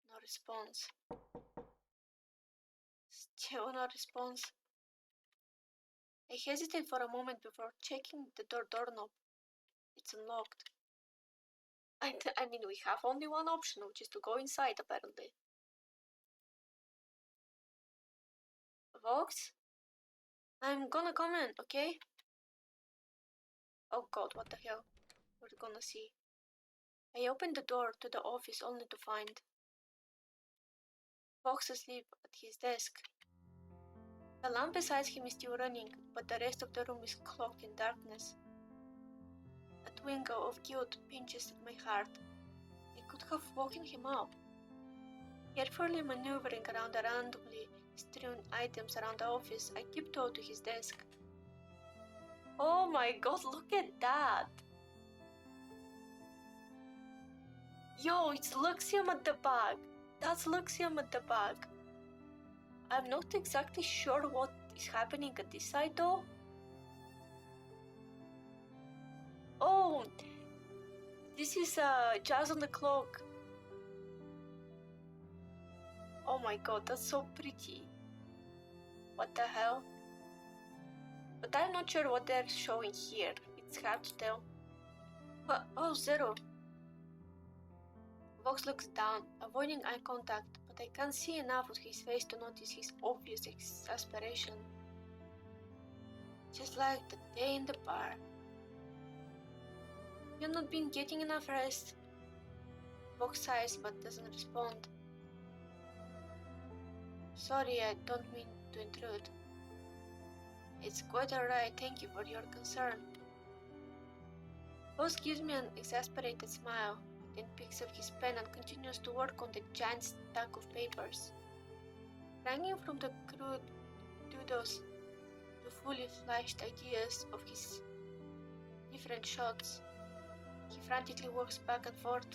No response. Still no response. I hesitate for a moment before checking the doorknob. It's unlocked. I mean, we have only one option, which is to go inside, apparently. Vox? I'm gonna come in, okay? Oh god, what the hell? We're gonna see. I open the door to the office only to find Vox asleep at his desk. The lamp beside him is still running, but the rest of the room is cloaked in darkness. A twinkle of guilt pinches at my heart. I could have woken him up. Carefully maneuvering around the randomly strewn items around the office, I tiptoe to his desk. Oh my god, look at that! Yo, it's Luxium at the back! That's Luxium at the back! I'm not exactly sure what is happening at this side though. Oh! This is Jazz on the Clock. Oh my god, that's so pretty. What the hell? But I'm not sure what they're showing here. It's hard to tell. Oh, Zero. Vox looks down, avoiding eye contact, but I can't see enough of his face to notice his obvious exasperation. Just like the day in the bar. You've not been getting enough rest. Vox sighs but doesn't respond. Sorry, I don't mean to intrude. It's quite alright, thank you for your concern. Vox gives me an exasperated smile, then picks up his pen and continues to work on the giant stack of papers. Ranging from the crude doodles to fully fledged ideas of his different shots, he frantically walks back and forth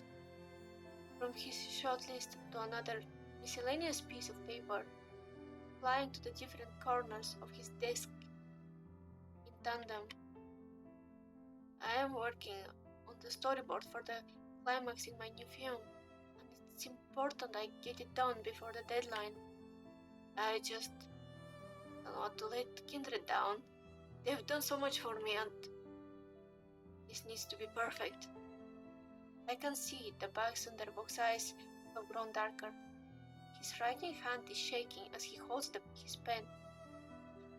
from his shot list to another miscellaneous piece of paper, flying to the different corners of his desk in tandem. I am working on the storyboard for the climax in my new film, and it's important I get it done before the deadline. I just don't want to let Kindred down. They've done so much for me and this needs to be perfect. I can see the bags under Vox's eyes have grown darker. His writing hand is shaking as he holds his pen.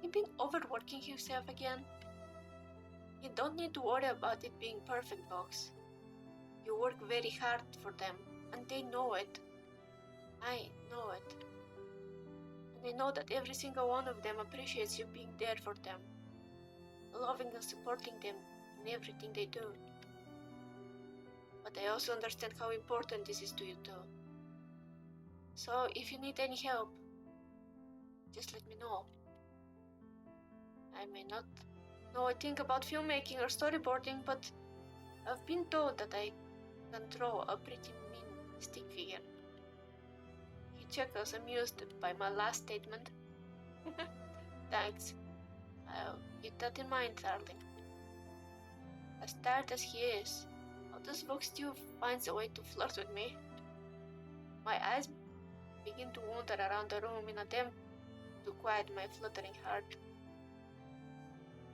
He's been overworking himself again. You don't need to worry about it being perfect, Vox. You work very hard for them, and they know it. I know it. And I know that every single one of them appreciates you being there for them, loving and supporting them in everything they do. But I also understand how important this is to you too. So if you need any help, just let me know. I may not know a thing about filmmaking or storyboarding, but I've been told that I can draw a pretty mean stick figure. He chuckles, amused by my last statement. Thanks. I'll keep that in mind, darling. As tired as he is, how does Vox still finds a way to flirt with me? My eyes begin to wander around the room in an attempt to quiet my fluttering heart.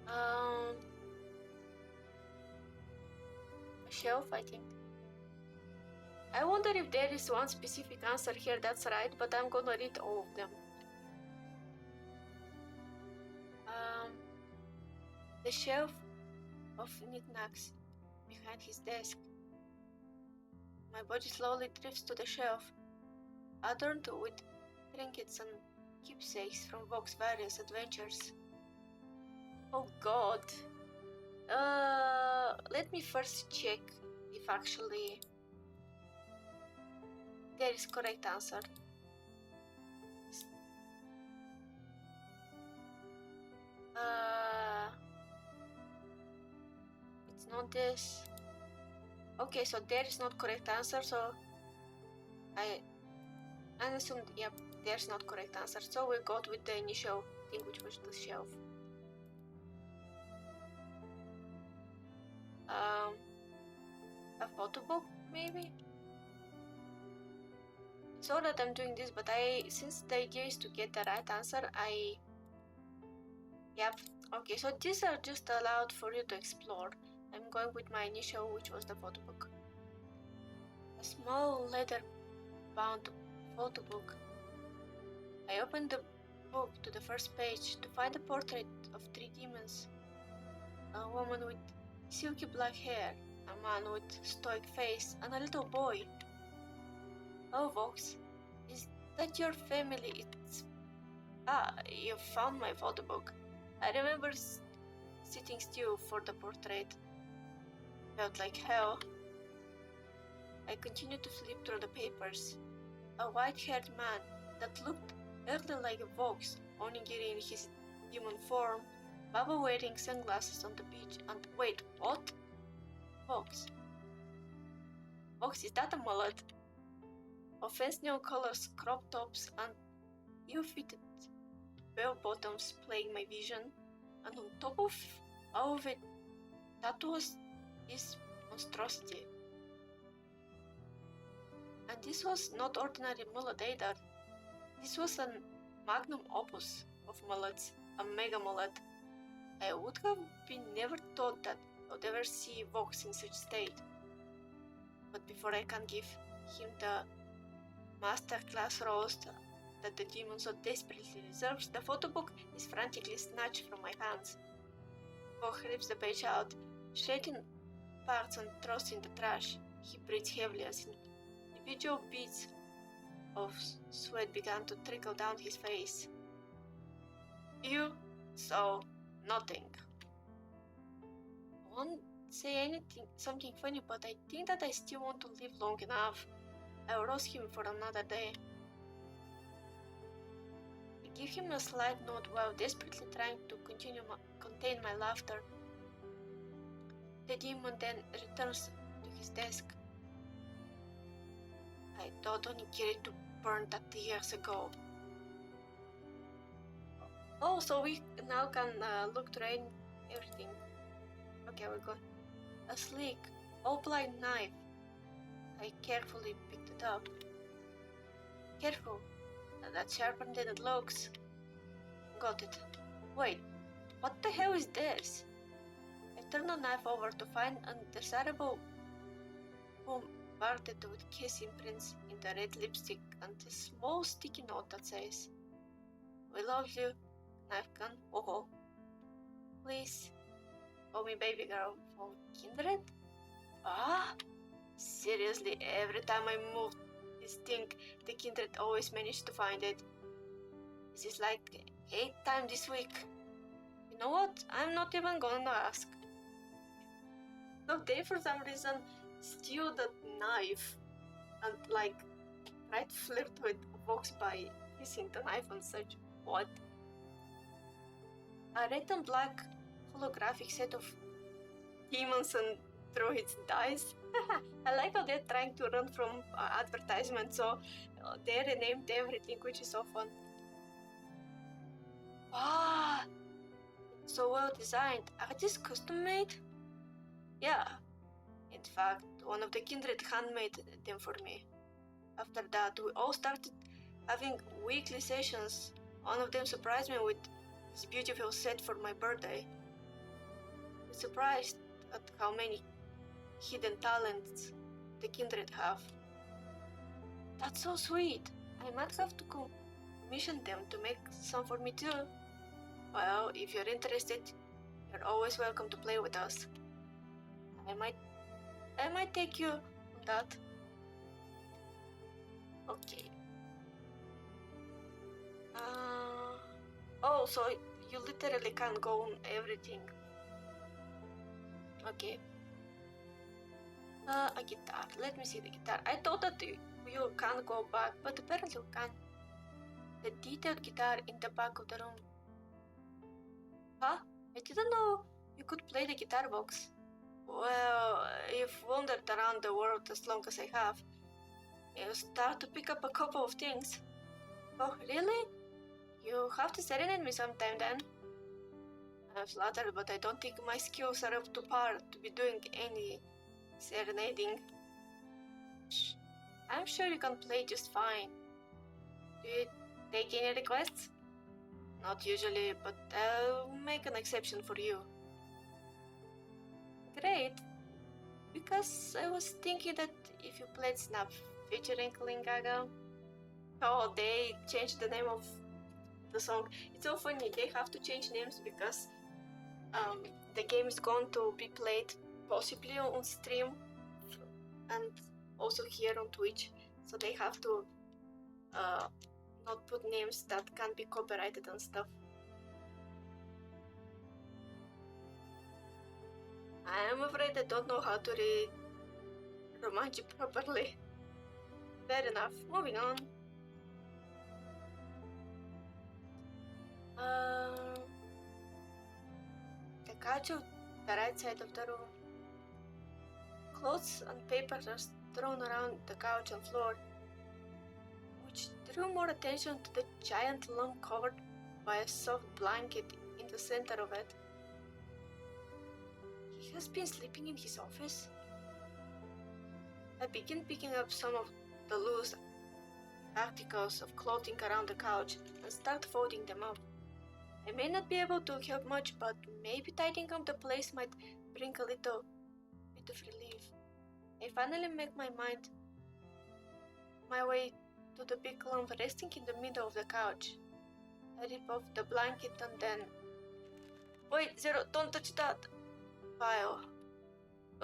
A shelf, I think. I wonder if there is one specific answer here that's right, but I'm gonna read all of them. The shelf of knickknacks behind his desk. My body slowly drifts to the shelf, adorned with trinkets and keepsakes from Vox's various adventures. Oh god. Let me first check if actually there is correct answer. It's not this. Okay, so there is not correct answer, so I assumed, yep, there's not correct answer. So we got with the initial thing, which was the shelf. A photo book, maybe? So that I'm doing this, but since the idea is to get the right answer, yep. Okay, so these are just allowed for you to explore. I'm going with my initial, which was the photo book. A small leather-bound photo book. I opened the book to the first page to find a portrait of 3 demons. A woman with silky black hair, a man with stoic face, and a little boy. Oh, Vox, is that your family? You found my photo book. I remember sitting still for the portrait. Felt like hell. I continued to flip through the papers. A white-haired man that looked early like a Vox, onigiri in his demon form, Baba wearing sunglasses on the beach, and wait, what? Vox? Vox, is that a mullet? Offense neon colors, crop tops, and ill-fitted bell bottoms playing my vision, and on top of all of it, that was this monstrosity. And this was not ordinary mullet either. This was a magnum opus of mullets, a mega mullet. I would have been never thought that I would ever see Vox in such state. But before I can give him the masterclass roast that the demon so desperately deserves, the photo book is frantically snatched from my hands. Vox rips the page out, shaking parts and throws in the trash. He breathes heavily as individual beads of sweat began to trickle down his face. You saw nothing. I won't say something funny, but I think that I still want to live long enough. I'll roast him for another day. I give him a slight nod while desperately trying to contain my laughter. The demon then returns to his desk. I thought onigiri to burn that years ago. Oh, so we now can look through everything. Okay, we got a sleek, all-black knife. I carefully picked it up. Careful, that's sharper than it looks. Got it. Wait, what the hell is this? I turned the knife over to find an undesirable boom bombarded with kiss imprints in the red lipstick and a small sticky note that says, "We love you, knife gun, oh. Please, call me baby girl from Kindred." Ah? Seriously, every time I moved this thing, the Kindred always managed to find it. This is like 8th time this week. You know what? I'm not even gonna ask. So they, for some reason, steal the knife and try to flirt with Vox by using the knife and such. What? A red and black holographic set of demons and throw its dice. I like how they're trying to run from advertisements, so they renamed everything, which is so fun. Ah, so well designed. Are these custom made? Yeah. In fact, one of the Kindred handmade them for me. After that, we all started having weekly sessions. One of them surprised me with this beautiful set for my birthday. I was surprised at how many hidden talents the Kindred have. That's so sweet. I might have to commission them to make some for me too. Well, if you're interested, you're always welcome to play with us. I might take you on that. Okay. Oh, so you literally can't go on everything. Okay. A guitar. Let me see the guitar. I thought that you can't go back, but apparently you can. The detailed guitar in the back of the room. Huh? I didn't know you could play the guitar box. Well, you've wandered around the world as long as I have. You start to pick up a couple of things. Oh, really? You have to serenade me sometime then. I'm flattered, but I don't think my skills are up to par to be doing any serenading. Shh. I'm sure you can play just fine. Do you take any requests? Not usually, but I'll make an exception for you. Great. Because I was thinking that if you played Snap featuring Lingaga. Oh, they changed the name of the song. It's so funny, they have to change names because the game is going to be played possibly on stream and also here on Twitch. So they have to not put names that can't be copyrighted and stuff. I'm afraid I don't know how to read Romanji properly. Fair enough, moving on. The couch on the right side of the room. Clothes and papers are thrown around the couch and floor, which drew more attention to the giant lump covered by a soft blanket in the center of it. He has been sleeping in his office? I begin picking up some of the loose articles of clothing around the couch and start folding them up. I may not be able to help much, but maybe tidying up the place might bring a little bit of relief. I finally make my way to the big lump resting in the middle of the couch. I rip off the blanket and then... Wait, Zero, don't touch that! Pile.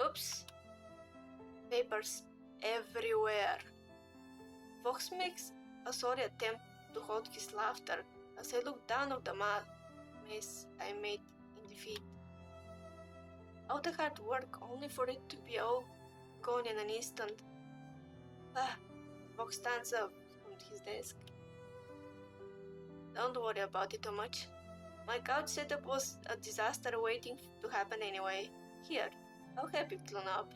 Oops. Papers everywhere. Fox makes a sorry attempt to hold his laughter as I look down at the mess I made in defeat. All the hard work only for it to be all gone in an instant. Fox stands up from his desk. Don't worry about it too much. My couch setup was a disaster waiting to happen anyway. Here, I'll help you clean up.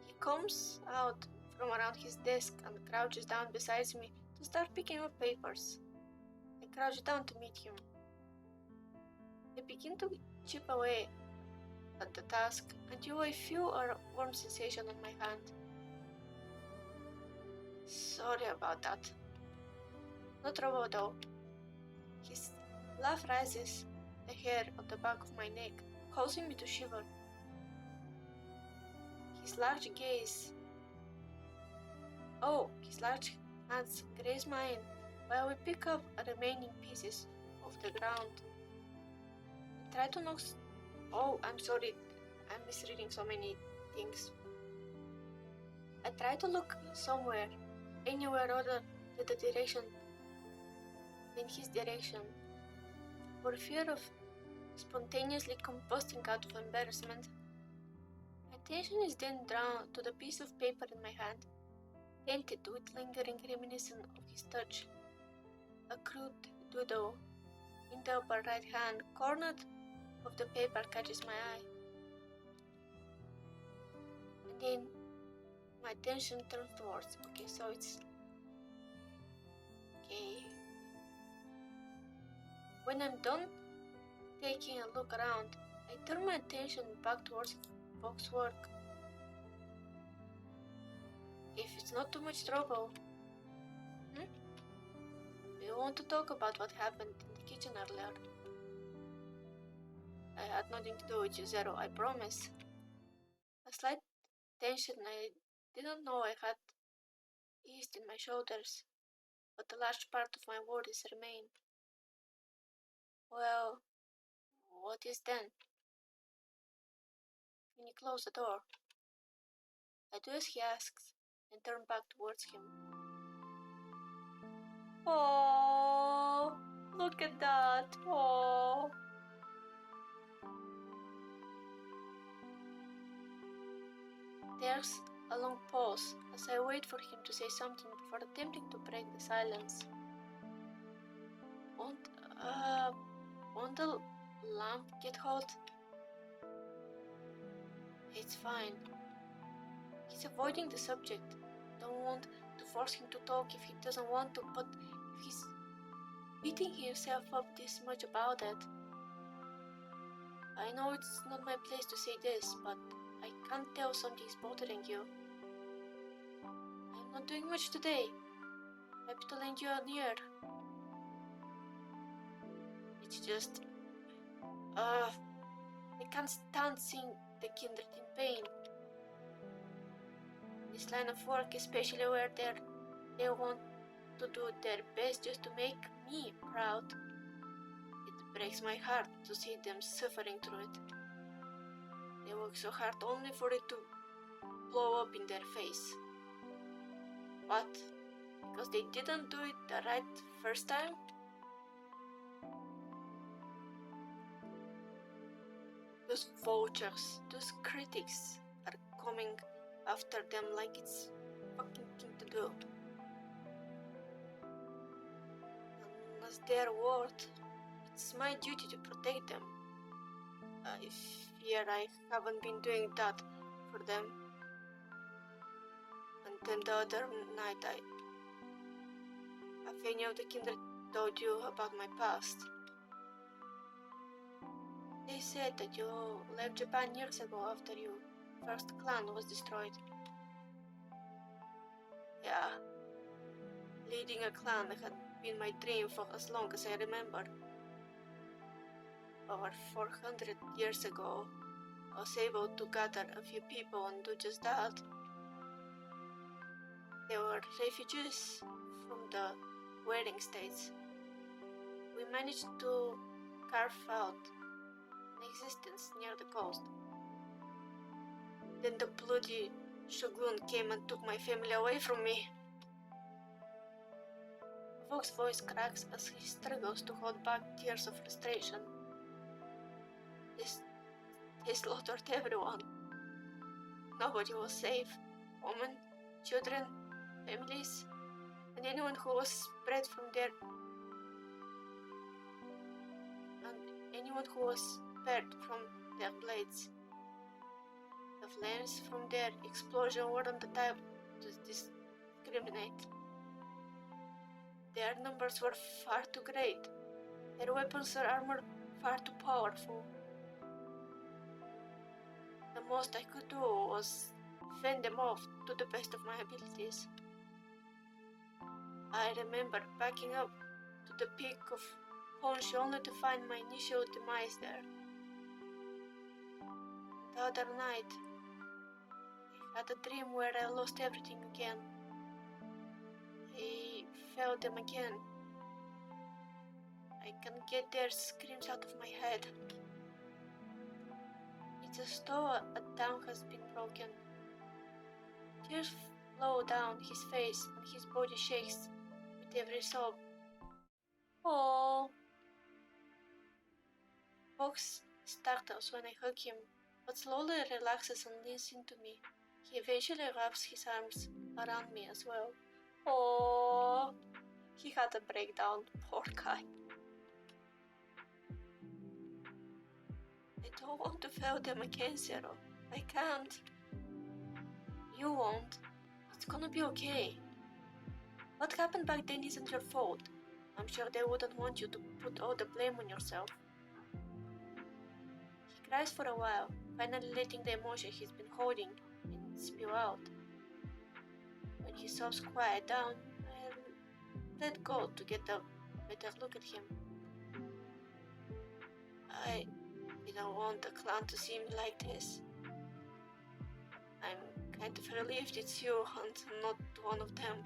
He comes out from around his desk and crouches down beside me to start picking up papers. I crouch down to meet him. I begin to chip away at the task until I feel a warm sensation on my hand. Sorry about that. No trouble though. His laugh rises the hair on the back of my neck, causing me to shiver. His large hands graze mine while we pick up the remaining pieces of the ground. I try to knock. Oh, I'm sorry, I'm misreading so many things. I try to look somewhere, anywhere other than his direction, for fear of spontaneously combusting out of embarrassment. My attention is then drawn to the piece of paper in my hand, tainted with lingering reminiscence of his touch. A crude doodle in the upper right hand corner of the paper catches my eye. And then my attention turns towards. Okay, so it's... Okay. When I'm done taking a look around, I turn my attention back towards Fox's work. If it's not too much trouble. We want to talk about what happened in the kitchen earlier. I had nothing to do with you, Zero, I promise. A slight tension I didn't know I had eased in my shoulders, but a large part of my worries remained. Well, what is then? Can you close the door? I do as he asks and turn back towards him. Oh, look at that. Oh. There's a long pause as I wait for him to say something before attempting to break the silence. Won't the lamp get hot? It's fine. He's avoiding the subject. Don't want to force him to talk if he doesn't want to, but if he's beating himself up this much about it. I know it's not my place to say this, but I can't tell something's bothering you. I'm not doing much today. Happy to lend you an ear. It's just... I can't stand seeing the kindred in pain. This line of work, especially where they want to do their best just to make me proud. It breaks my heart to see them suffering through it. They work so hard only for it to blow up in their face. What? Because they didn't do it the right first time? Those vultures, those critics are coming after them like it's fucking thing to do. And as their word, it's my duty to protect them. I fear I haven't been doing that for them. And then the other night if any of the kindred told you about my past. They said that you left Japan years ago after your first clan was destroyed. Yeah, leading a clan had been my dream for as long as I remember. Over 400 years ago, I was able to gather a few people and do just that. They were refugees from the warring states. We managed to carve out an existence near the coast. Then the bloody shogun came and took my family away from me. Vog's voice cracks as he struggles to hold back tears of frustration. They slaughtered everyone. Nobody was safe. Women, children, families, and anyone who was spared from their blades. The flames from their explosion weren't the type to discriminate. Their numbers were far too great. Their weapons or armor far too powerful. The most I could do was fend them off to the best of my abilities. I remember backing up to the peak of Honshu only to find my initial demise there. The other night, I had a dream where I lost everything again. I felt them again. I can get their screams out of my head. It's as though a dam has been broken. Tears flow down his face and his body shakes with every sob. Oh. Fox startles when I hug him, but slowly relaxes and leans into me. He eventually wraps his arms around me as well. Oh, he had a breakdown, poor guy. I don't want to fail them again, Zero. I can't. You won't. It's gonna be okay. What happened back then isn't your fault. I'm sure they wouldn't want you to put all the blame on yourself. He cries for a while, finally letting the emotion he's been holding and spill out. When his sobs quiet down, I let go to get a better look at him. I didn't want the clan to see me like this. I'm kind of relieved it's you and not one of them.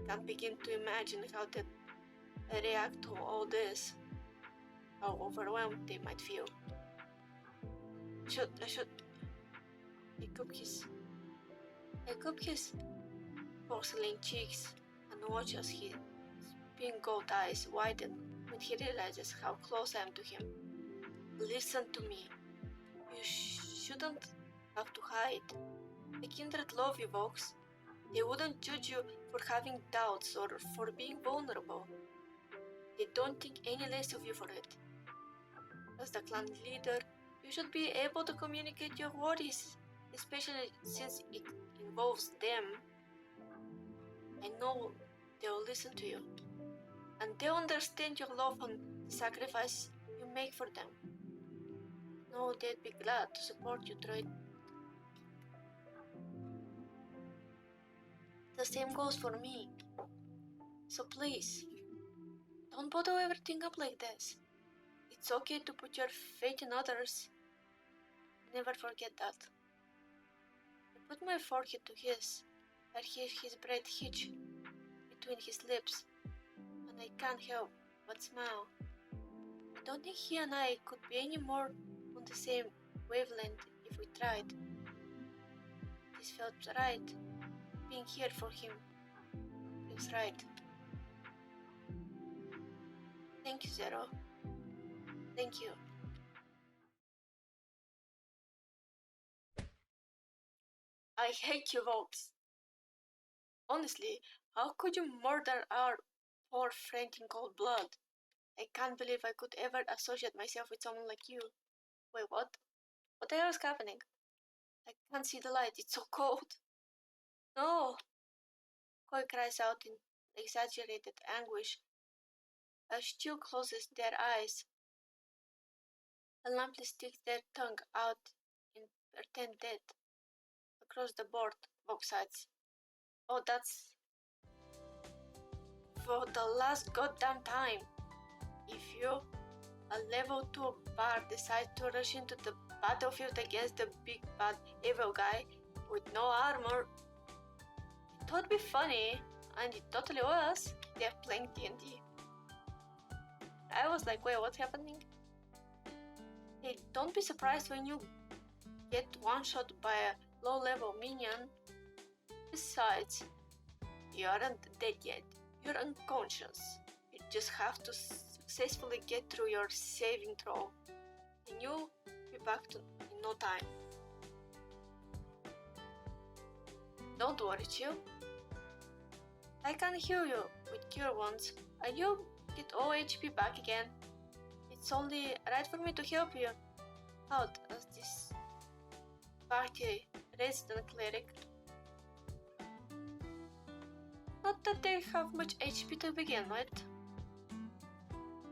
Can't begin to imagine how they'd react to all this. How overwhelmed they might feel. I should pick up his porcelain cheeks and watch as he pink gold eyes widen when he realizes how close I am to him. Listen to me. You shouldn't have to hide. The kindred love you, Vox. They wouldn't judge you for having doubts or for being vulnerable. They don't think any less of you for it. As the clan leader, you should be able to communicate your worries, especially since it involves them. I know they'll listen to you, and they'll understand your love and the sacrifice you make for them. No, they'd be glad to support you through it. The same goes for me. So please, don't bottle everything up like this. It's okay to put your faith in others. Never forget that. I put my forehead to his, I hear his breath hitch between his lips, and I can't help but smile. I don't think he and I could be any more on the same wavelength if we tried. This felt right. Being here for him feels right. Thank you, Zero. Thank you. I hate you, Vox. Honestly, how could you murder our poor friend in cold blood? I can't believe I could ever associate myself with someone like you. Wait, what? What the hell is happening? I can't see the light, it's so cold. No! Koi cries out in exaggerated anguish as Stu closes their eyes and Lampley sticks their tongue out in pretend death. Across the board, both sides. Oh, that's for the last goddamn time. If you, a level 2 bard, decide to rush into the battlefield against the big bad evil guy with no armor, it would be funny, and it totally was. They're playing D&D. I was like, wait, what's happening? Hey, don't be surprised when you get one-shot by a low-level minion. Besides, you aren't dead yet. You're unconscious. You just have to successfully get through your saving throw, and you'll be back in no time. Don't worry, Chill. I can heal you with cure wounds, and you'll get all HP back again. It's only right for me to help you out as this party resident cleric. Not that they have much HP to begin with.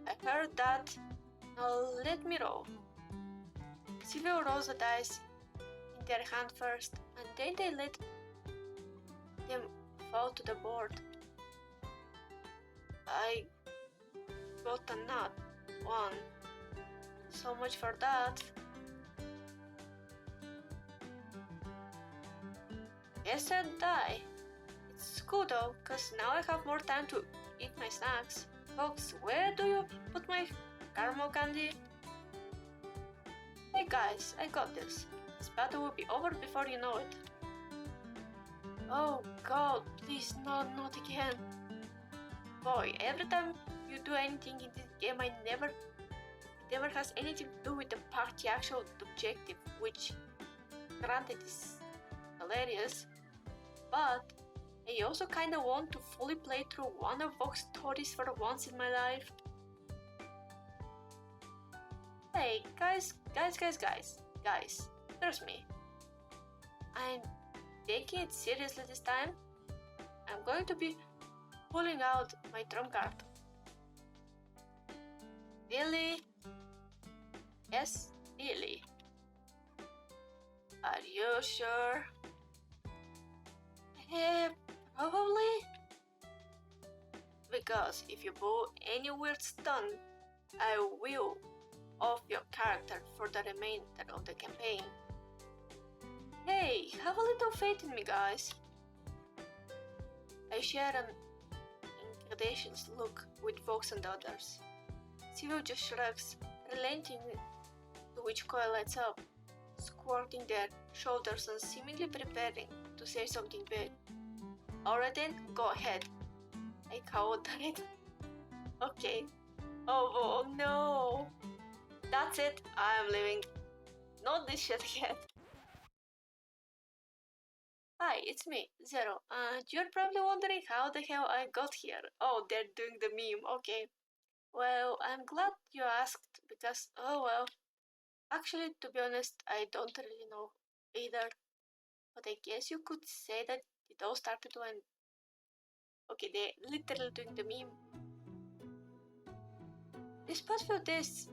I heard that. Now let me roll. Sylvia rolls the dice in their hand first, and then they let them fall to the board. I got a nut 1. So much for that. Yes, I'd die. It's cool though, cause now I have more time to eat my snacks. Folks, where do you put my caramel candy? Hey guys, I got this. This battle will be over before you know it. Oh god, please no, not again. Boy, every time you do anything in this game, it never has anything to do with the party actual objective, which granted is hilarious, but I also kinda want to fully play through one of Vox's stories for once in my life. Hey, guys, trust me. I'm taking it seriously this time. I'm going to be pulling out my trump card. Really? Yes, really. Are you sure? Probably. Because if you pull any weird stunt, I will off your character for the remainder of the campaign. Hey, have a little faith in me, guys. I share an incredulous look with Vox and others. Civil just shrugs, relenting, to which Koi lights up, squirting their shoulders and seemingly preparing to say something big. Alright then, go ahead. I cowed at it. Okay. Oh no. That's it. I am leaving. Not this shit yet. Hi, it's me, Zero, and you're probably wondering how the hell I got here. Oh, they're doing the meme, okay. Well, I'm glad you asked because, oh well. Actually, to be honest, I don't really know either. But I guess you could say that it all started when. Okay, they literally doing the meme. These past few days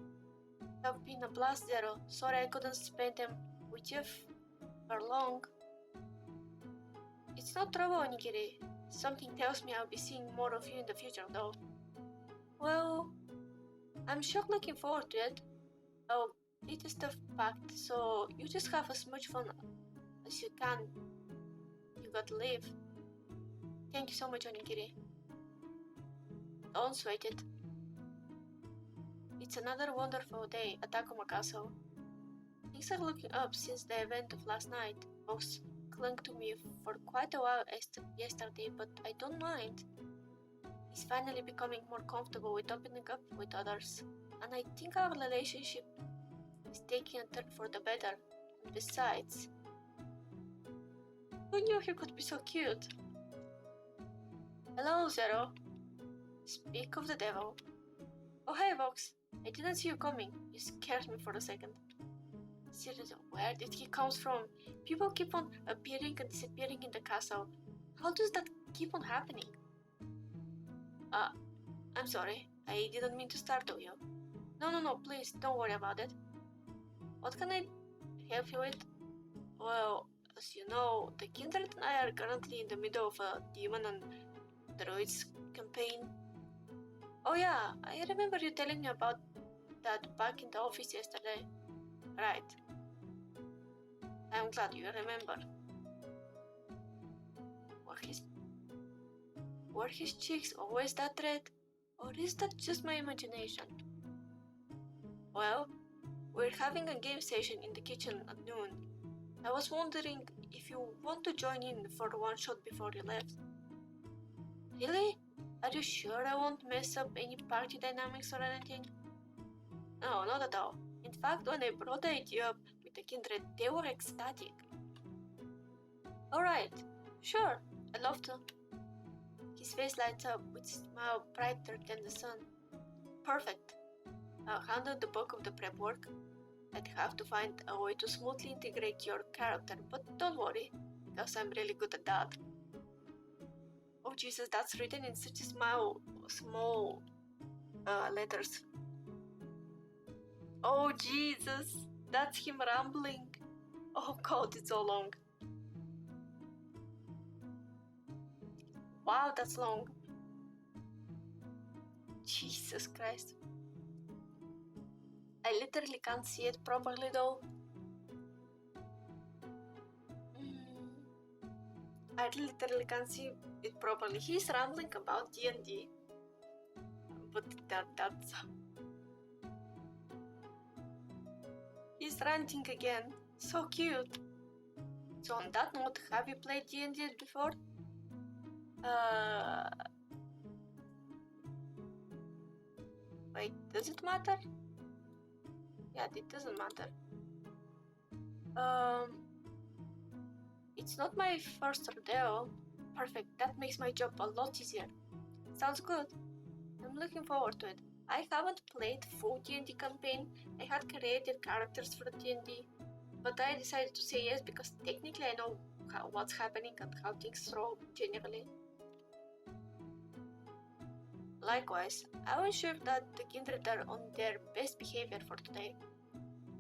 have been a blast, Zero. Sorry I couldn't spend them with you for long. It's not trouble, Onigiri. Something tells me I'll be seeing more of you in the future, though. Well, I'm sure looking forward to it. Oh, it is the fact, so you just have as much fun as you can. You got to live. Thank you so much, Onigiri. Don't sweat it. It's another wonderful day at Takuma Castle. Things are looking up since the event of last night. Folks clung to me for quite a while yesterday, but I don't mind. He's finally becoming more comfortable with opening up with others, and I think our relationship is taking a turn for the better. And besides, who knew he could be so cute? Hello, Zero. Speak of the devil. Oh hey, Vox. I didn't see you coming. You scared me for a second. Seriously, where did he come from? People keep on appearing and disappearing in the castle. How does that keep on happening? I'm sorry. I didn't mean to startle you. No, please, don't worry about it. What can I help you with? Well, as you know, the Kindred and I are currently in the middle of a Demon and Druids campaign. Oh yeah, I remember you telling me about that back in the office yesterday. Right. I'm glad you remember. Were his cheeks always that red? Or is that just my imagination? Well, we're having a game session in the kitchen at noon. I was wondering if you want to join in for one shot before you left. Really? Are you sure I won't mess up any party dynamics or anything? No, not at all. In fact, when I brought the idea up with the Kindred, they were ecstatic. Alright, sure, I'd love to. His face lights up with a smile brighter than the sun. Perfect. I'll handle the bulk of the prep work. I'd have to find a way to smoothly integrate your character, but don't worry, because I'm really good at that. Oh Jesus, that's written in such a small letters. Oh Jesus, that's him rambling. Oh God, it's so long. Wow, that's long. Jesus Christ. I literally can't see it properly though. I literally can't see it properly. He's rambling about D&D. But that's... He's ranting again. So cute. So on that note, have you played D&D before? Wait, does it matter? Yeah, it doesn't matter. It's not my first rodeo. Perfect, that makes my job a lot easier. Sounds good. I'm looking forward to it. I haven't played full D&D campaign. I had created characters for D&D, but I decided to say yes because technically I know what's happening and how things roll generally. Likewise, I will ensure that the Kindred are on their best behavior for today.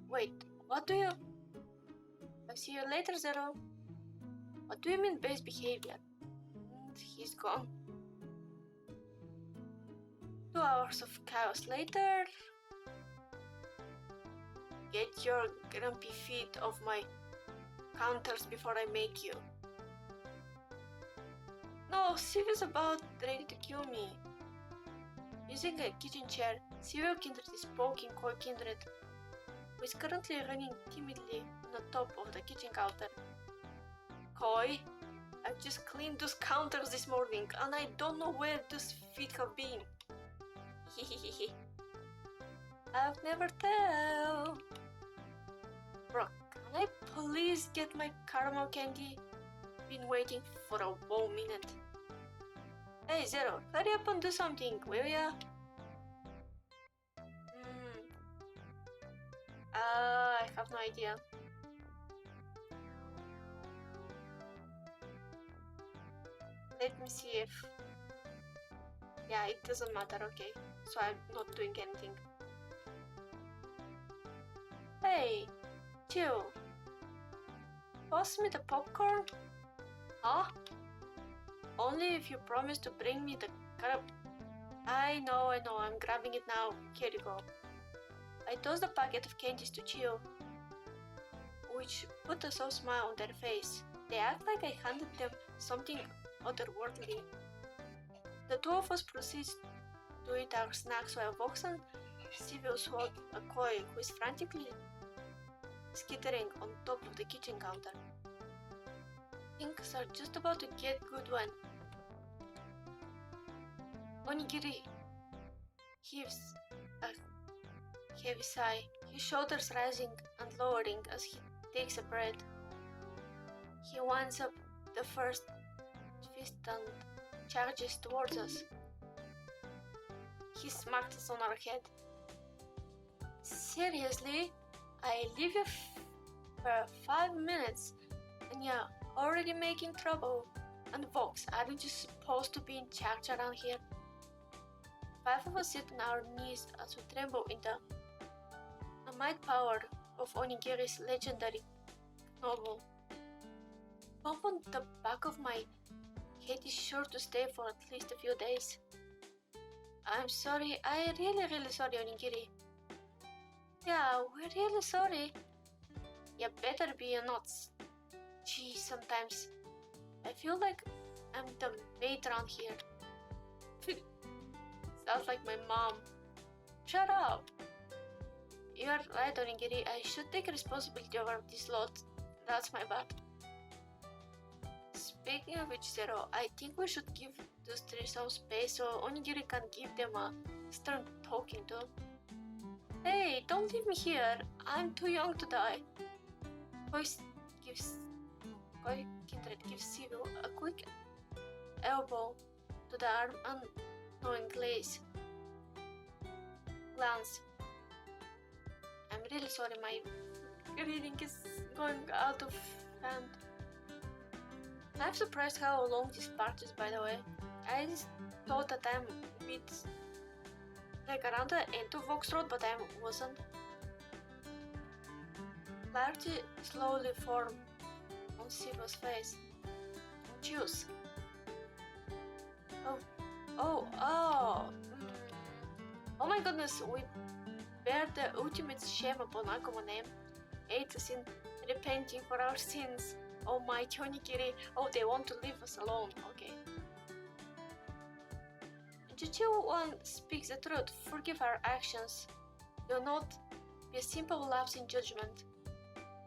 Wait, what do you... I'll see you later, Zero. What do you mean best behavior? And he's gone. 2 hours of chaos later... Get your grumpy feet off my counters before I make you. No, Sylvia's about ready to kill me. Using a kitchen chair, Zero Kindred is poking Koi Kindred, who is currently running timidly on the top of the kitchen counter. Koi, I've just cleaned those counters this morning and I don't know where those feet have been. I've never tell. Bro, can I please get my caramel candy? Been waiting for a whole minute. Hey Zero, hurry up and do something, will ya? I have no idea. Let me see if... Yeah, it doesn't matter, okay. So I'm not doing anything. Hey, chill. Pass me the popcorn? Huh? Only if you promise to bring me the I know, I'm grabbing it now. Here you go. I tossed a packet of candies to Chio, which put a soft smile on their face. They act like I handed them something otherworldly. The two of us proceed to eat our snacks while Vox and Civil swat a koi who is frantically skittering on top of the kitchen counter. Things are just about to get good when Onigiri heaves a heavy sigh, his shoulders rising and lowering as he takes a breath. He winds up the first fist and charges towards us. He smacked us on our head. Seriously? I leave you for 5 minutes and you're already making trouble. And Vox, aren't you supposed to be in charge around here? 5 of us sit on our knees as we tremble in the might power of Onigiri's legendary novel. Bump on the back of my head is sure to stay for at least a few days. I'm sorry, I'm really sorry, Onigiri. Yeah, we're really sorry. You better be or not. Gee, sometimes I feel like I'm the maid around here. Sounds like my mom. Shut up! You're right, Onigiri. I should take responsibility over this lot. That's my bad. Speaking of which, Zero, I think we should give those three some space so Onigiri can give them a stern talking to. Hey, don't leave me here. I'm too young to die. Kindred gives Civil a quick elbow to the arm and knowing glance. I'm really sorry, my reading is going out of hand. I'm surprised how long this part is, by the way. I just thought that I'm a bit like around the end of Vox Road, but I wasn't. Clarity slowly formed on Siva's face. Juice. Oh my goodness, we bear the ultimate shame upon Akuma name. Aid us in repenting for our sins. Oh my Onigiri. Oh, they want to leave us alone. Okay. Chichiu one speaks the truth. Forgive our actions. Do not be a simple lapse in judgment.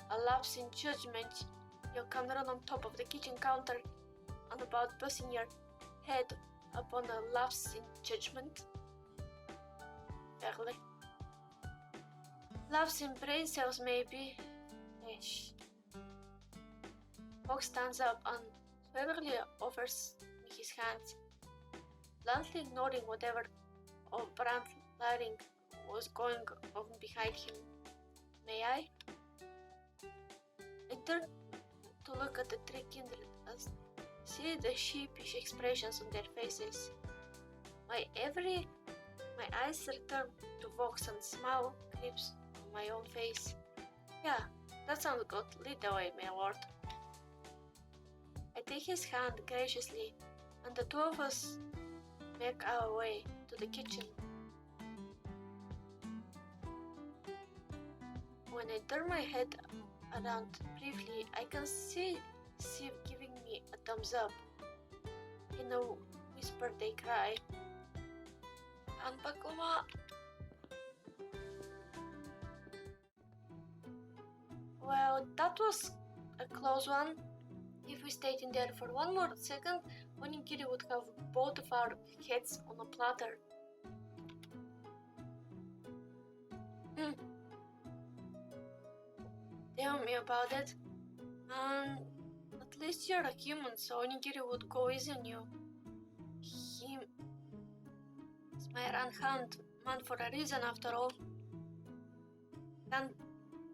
A lapse in judgment. You can run on top of the kitchen counter and about busting your head upon a lapse in judgment. Fairly. Lapse in brain cells, maybe. Ish. Fox stands up and suavely offers me his hands, bluntly ignoring whatever brand lighting was going on behind him. May I? I turn to look at the three kindred and see the sheepish expressions on their faces. My eyes return to Vox and smile creeps on my own face. Yeah, that sounds good. Lead the way, my lord. I take his hand graciously, and the two of us make our way to the kitchen. When I turn my head around briefly, I can see Siv giving me a thumbs up. In a whisper they cry, Anpakuma! Well, that was a close one. If we stayed in there for one more second, Onigiri would have both of our heads on a platter. Tell me about it. At least you're a human, so onigiri would go easy on you. He is my right-hand man for a reason, after all. Can't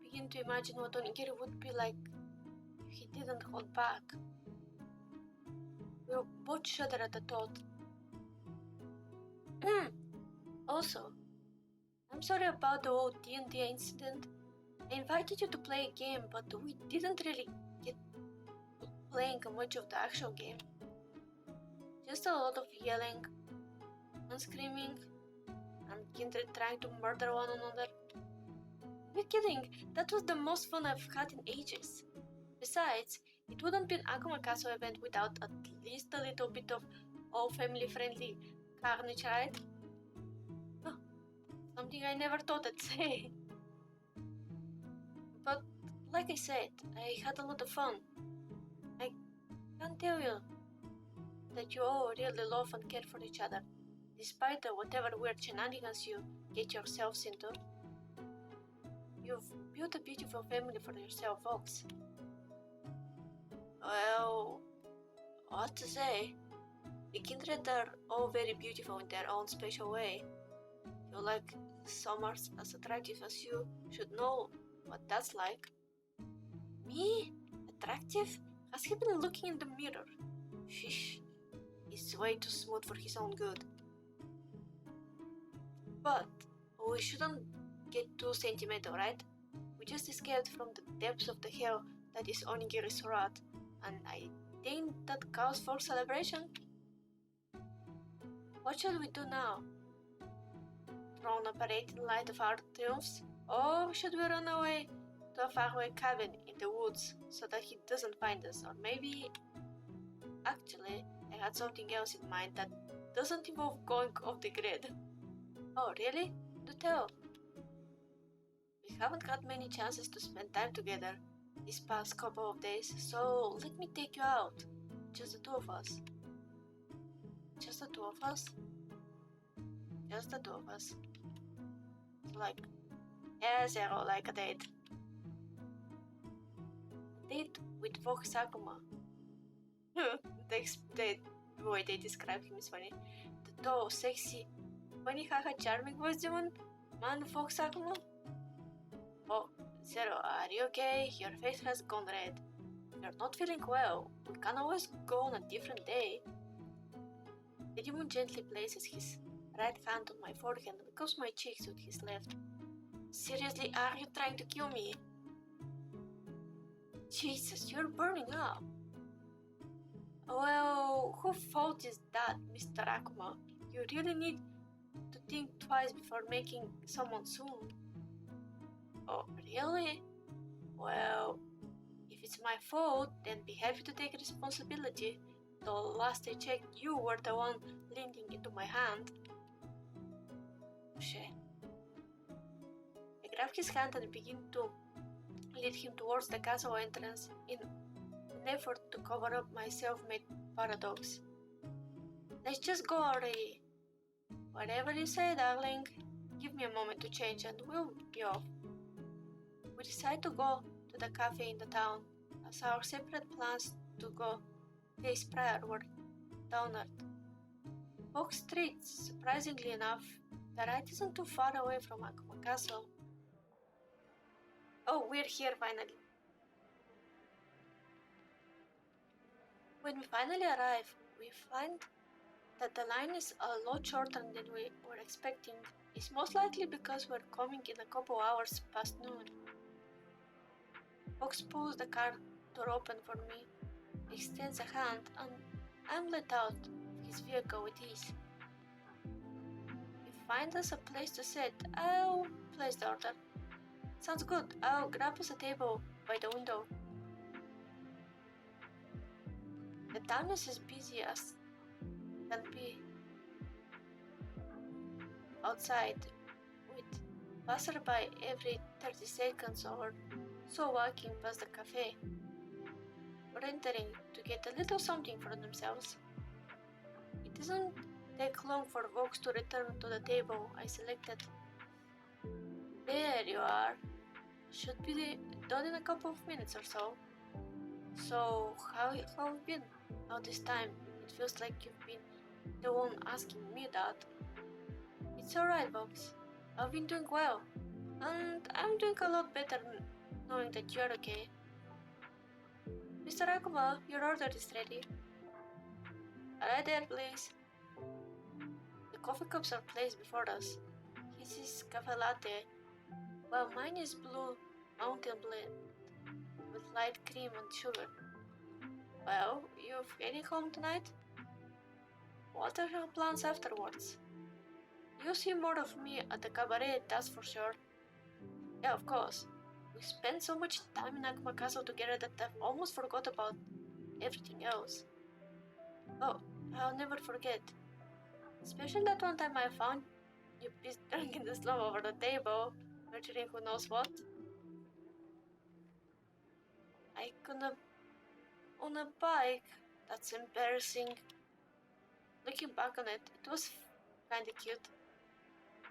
begin to imagine what onigiri would be like if he didn't hold back. We both shudder at the thought. Also, I'm sorry about the whole D&D incident. I invited you to play a game, but we didn't really get to playing much of the actual game. Just a lot of yelling and screaming and kindred trying to murder one another. You're kidding, that was the most fun I've had in ages. Besides, it wouldn't be an Akuma Castle event without at least a little bit of all family-friendly carnage, right? Oh, something I never thought I'd say. But like I said, I had a lot of fun. I can't tell you that you all really love and care for each other, despite whatever weird shenanigans you get yourselves into. You've built a beautiful family for yourself, folks. Well, what to say? The kindred are all very beautiful in their own special way. Feel like someone as attractive as you should know what that's like. Me? Attractive? Has he been looking in the mirror? Sheesh, he's way too smooth for his own good. But we shouldn't get too sentimental, right? We just escaped from the depths of the hell that is Onigiri's wrath, and I think that calls for celebration. What should we do now? Throw a parade in light of our triumphs? Or should we run away to a faraway cabin in the woods so that he doesn't find us? Or maybe... Actually, I had something else in mind that doesn't involve going off the grid. Oh, really? Do tell. We haven't had many chances to spend time together these past couple of days, so let me take you out. Just the two of us. Just the two of us? Just the two of us. Like, yeah, Zero, like a date. A date with Vox Sakuma. The way they describe him is funny. The tall, sexy, funny, haha, charming voice demon, man Vox Sakuma. Oh, Zero, are you okay? Your face has gone red. You're not feeling well. We can always go on a different day. The demon gently places his right hand on my forehead and becomes my cheeks with his left. Seriously, are you trying to kill me? Jesus, you're burning up. Well, whose fault is that, Mr. Akuma? You really need to think twice before making someone soon. Oh, really? Well, if it's my fault, then be happy to take responsibility. The last I checked, you were the one leaning into my hand. Shit. I grab his hand and begin to lead him towards the castle entrance in an effort to cover up my self-made paradox. Let's just go already. Whatever you say, darling. Give me a moment to change and we'll be off. We decide to go to the cafe in the town, as our separate plans to go days prior were downward. Oak Street, surprisingly enough, the ride isn't too far away from Akuma Castle. Oh, we're here finally. When we finally arrive, we find that the line is a lot shorter than we were expecting. It's most likely because we're coming in a couple hours past noon. Fox pulls the car door open for me, extends a hand, and I'm let out of his vehicle with ease. He finds us a place to sit. I'll place the order. Sounds good. I'll grab us a table by the window. The town is as busy as can be outside, with passerby every 30 seconds or so walking past the cafe, or entering to get a little something for themselves. It doesn't take long for Vox to return to the table I selected. There you are. Should be done in a couple of minutes or so. So, how have you been all this time? It feels like you've been the one asking me that. It's alright, Box. I've been doing well. And I'm doing a lot better knowing that you're okay. Mr. Akuma, your order is ready. Right there, please. The coffee cups are placed before us. His is cafe latte, while mine is blue mountain blend with light cream and sugar. Well, you've heading home tonight? What are your plans afterwards? You'll see more of me at the cabaret, that's for sure. Yeah, of course. We spent so much time in Akuma Castle together that I've almost forgot about everything else. Oh, I'll never forget. Especially that one time I found you pissed drunk in the slum over the table, nurturing who knows what. I couldn't on a bike. That's embarrassing. Looking back on it, it was kinda cute.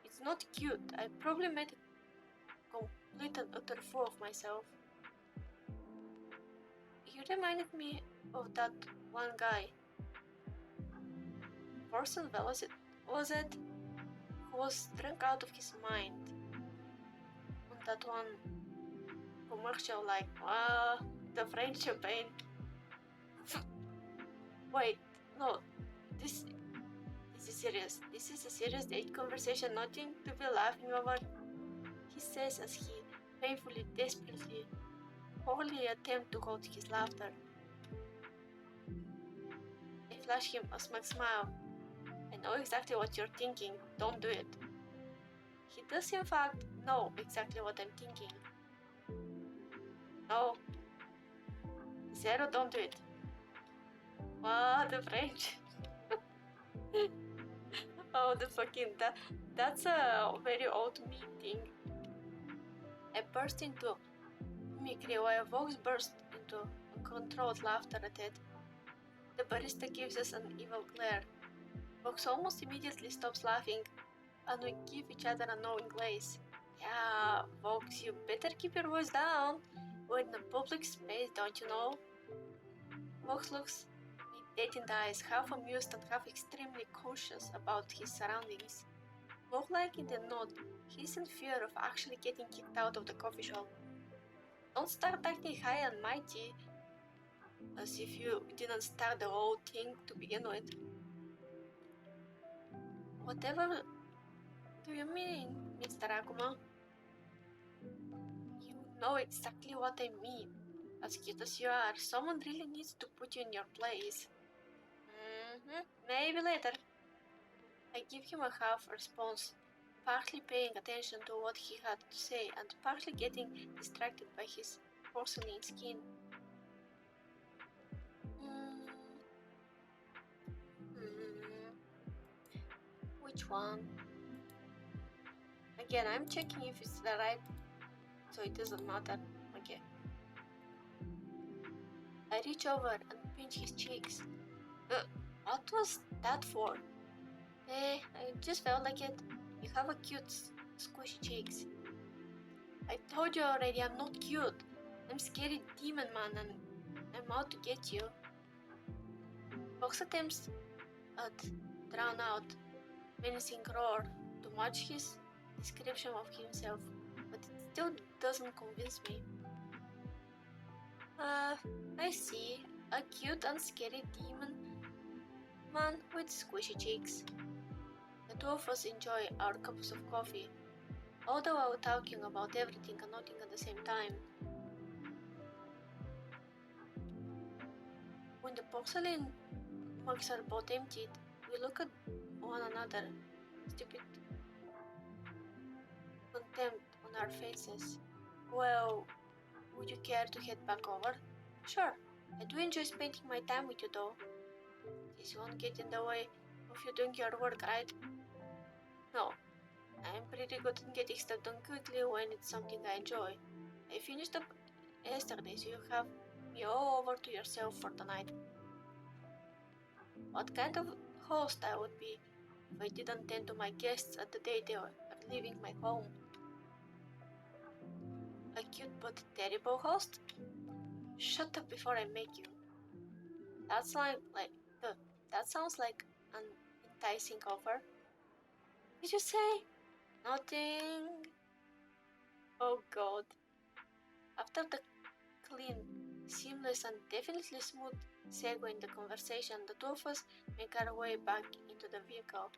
It's not cute. I probably made a complete and utter fool of myself. You reminded me of that one guy. Orson Welles was it? Who was drunk out of his mind. On that one commercial like, the French champagne. Wait, no, this is serious. This is a serious date conversation, nothing to be laughing over. He says as he painfully, desperately, wholly attempts to hold his laughter. I flash him a smug smile. I know exactly what you're thinking, don't do it. He does in fact know exactly what I'm thinking. No. Zero, don't do it. What, the French? Oh, the fucking, that's a very old me thing. I burst into mimicry while Vox burst into uncontrolled laughter at it. The barista gives us an evil glare. Vox almost immediately stops laughing, and we give each other a knowing glaze. Yeah, Vox, you better keep your voice down. We're in a public space, don't you know? Vox looks me dead in the eyes, half amused and half extremely cautious about his surroundings. More like in the nod, he's in fear of actually getting kicked out of the coffee shop. Don't start acting high and mighty, as if you didn't start the whole thing to begin with. Whatever do you mean, Mr. Akuma? You know exactly what I mean. As cute as you are, someone really needs to put you in your place. Maybe later. I give him a half response, partly paying attention to what he had to say and partly getting distracted by his porcelain skin. Which one? Again, I'm checking if it's the right, so it doesn't matter. Okay. I reach over and pinch his cheeks. What was that for? I just felt like it. You have a cute, squishy cheeks. I told you already, I'm not cute. I'm scary demon man and I'm out to get you. Fox attempts at drown out menacing roar to match his description of himself, but it still doesn't convince me. I see. A cute and scary demon man with squishy cheeks. The two of us enjoy our cups of coffee, although we're talking about everything and nothing at the same time. When the porcelain mugs are both emptied, we look at one another, stupid contempt on our faces. Well, would you care to head back over? Sure, I do enjoy spending my time with you though. This won't get in the way of you doing your work, right? No, I'm pretty good at getting stuff done quickly when it's something I enjoy. I finished up yesterday, so you have me all over to yourself for tonight. What kind of host I would be if I didn't tend to my guests at the day they are leaving my home. A cute but terrible host? Shut up before I make you. That sounds like an enticing offer. Did you say? Nothing. Oh god. After the clean, seamless and definitely smooth segue in the conversation, the two of us make our way back into the vehicle.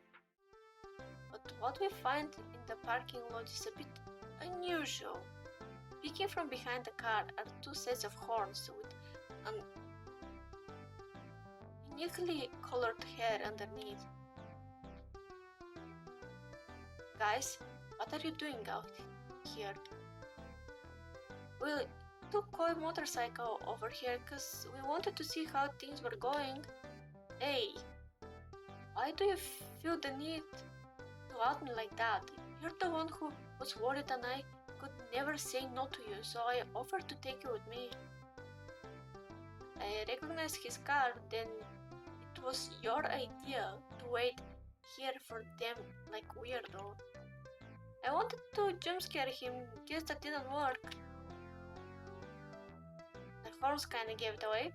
But what we find in the parking lot is a bit unusual. Peeking from behind the car are two sets of horns with an uniquely colored hair underneath. Guys, what are you doing out here? We took Koi motorcycle over here because we wanted to see how things were going. Hey, why do you feel the need to out me like that? You're the one who was worried and I could never say no to you, so I offered to take you with me. I recognized his car, then it was your idea to wait here for them like weirdo. I wanted to jump scare him, guess that didn't work. The horns kinda gave it away.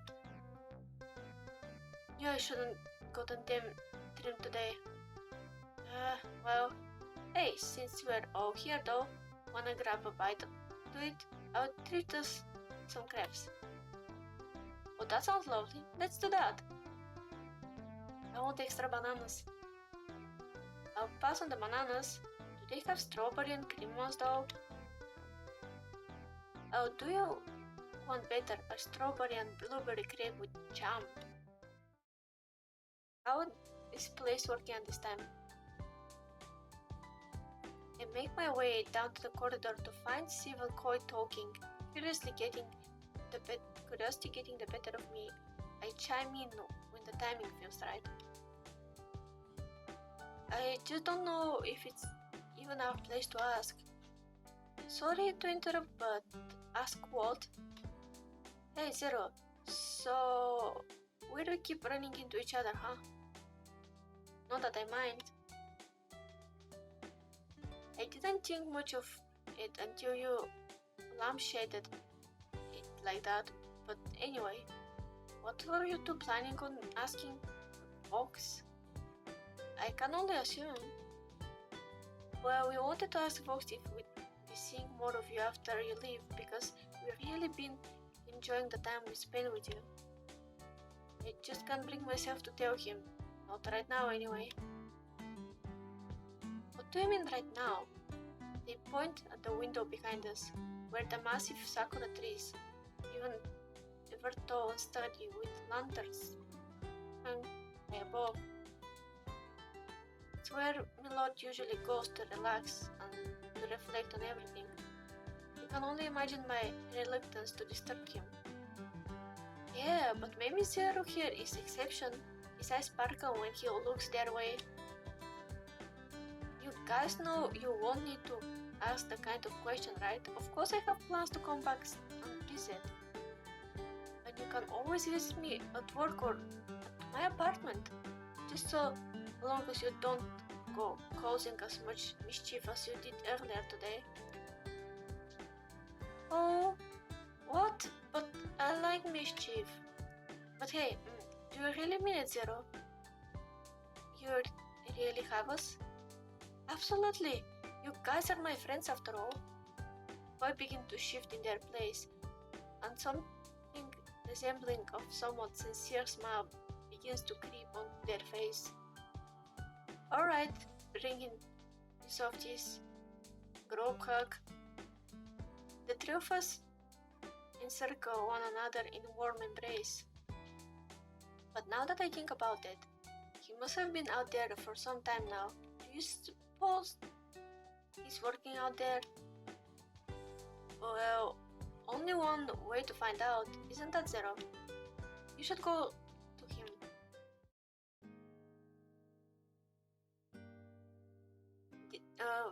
Knew I shouldn't gotten them trimmed today. Well, hey, since we're all here though, wanna grab a bite to it? I'll treat us some crabs. Oh, that sounds lovely. Let's do that. I want extra bananas. I'll pass on the bananas. Do they have strawberry and cream ones though? Oh, do you want better? A strawberry and blueberry crepe with jam. How is place working at this time? I make my way down to the corridor to find Civil Koi talking, curiosity getting the better of me. I chime in when the timing feels right. I just don't know if it's even our place to ask. Sorry to interrupt, but ask what? Hey Zero, so where do we keep running into each other, huh? Not that I mind. I didn't think much of it until you lampshaded it like that, but anyway, what were you two planning on asking Vox? I can only assume. Well, we wanted to ask Vox if we'd be seeing more of you after you leave, because we've really been enjoying the time we spend with you. I just can't bring myself to tell him. Not right now, anyway. What do you mean right now? They point at the window behind us, where the massive sakura trees, even ever tall and sturdy, with lanterns hung high above. It's where Milord usually goes to relax and to reflect on everything. You can only imagine my reluctance to disturb him. Yeah, but maybe Zero here is exception. His eyes sparkle when he looks their way. You guys know you won't need to ask the kind of question, right? Of course I have plans to come back and visit. And you can always visit me at work or at my apartment. Just so long as you don't go causing as much mischief as you did earlier today. Oh, what? But I like mischief. But hey, do you really mean it, Zero? You really have us? Absolutely. You guys are my friends after all. I begin to shift in their place, and something resembling of somewhat sincere smile begins to creep on their face. Alright, bring in the softies, group hug. The three of us encircle one another in a warm embrace. But now that I think about it, he must have been out there for some time now. Do you suppose he's working out there? Well, only one way to find out, isn't that, Zero? You should go to him.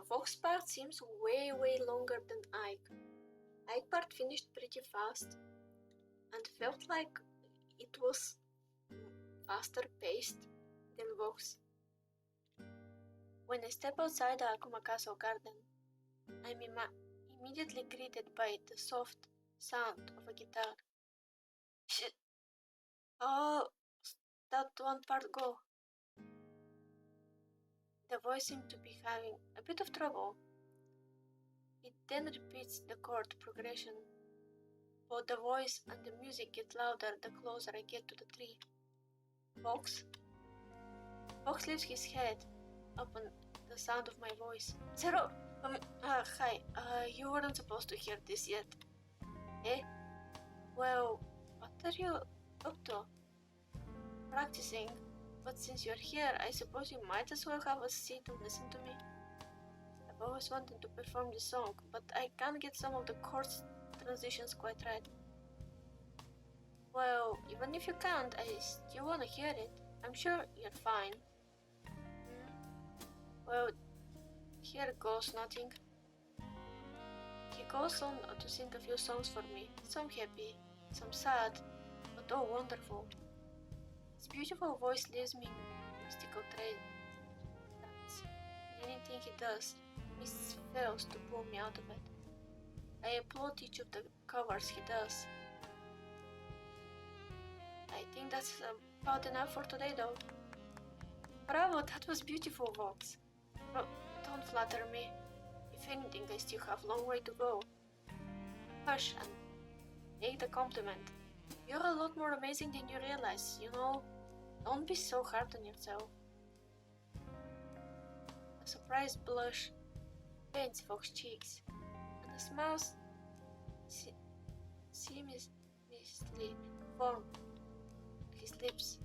Vox part seems way longer than Ike. Ike part finished pretty fast and felt like it was faster paced than Vox. When I step outside the Akuma Castle garden, I'm immediately greeted by the soft sound of a guitar. Shit! Oh, that one part go. The voice seemed to be having a bit of trouble. It then repeats the chord progression. Both the voice and the music get louder the closer I get to the tree. Fox? Fox lifts his head up on the sound of my voice. Zero! Hi. You weren't supposed to hear this yet. Eh? Well, what are you up to? Practicing. But since you're here, I suppose you might as well have a seat and listen to me. I've always wanted to perform this song, but I can't get some of the chords transitions quite right. Well, even if you can't, I still wanna hear it. I'm sure you're fine. Well, here goes nothing. He goes on to sing a few songs for me, some happy, some sad, but all wonderful. His beautiful voice leaves me mystical trance. Anything he does, he fails to pull me out of it. I applaud each of the covers he does. I think that's about enough for today though. Bravo, that was beautiful, Vox. But don't flatter me. If anything, I still have a long way to go. Hush and take the compliment. You're a lot more amazing than you realize, you know? Don't be so hard on yourself. A surprised blush paints Fox's cheeks, and a smile seamlessly forms his lips.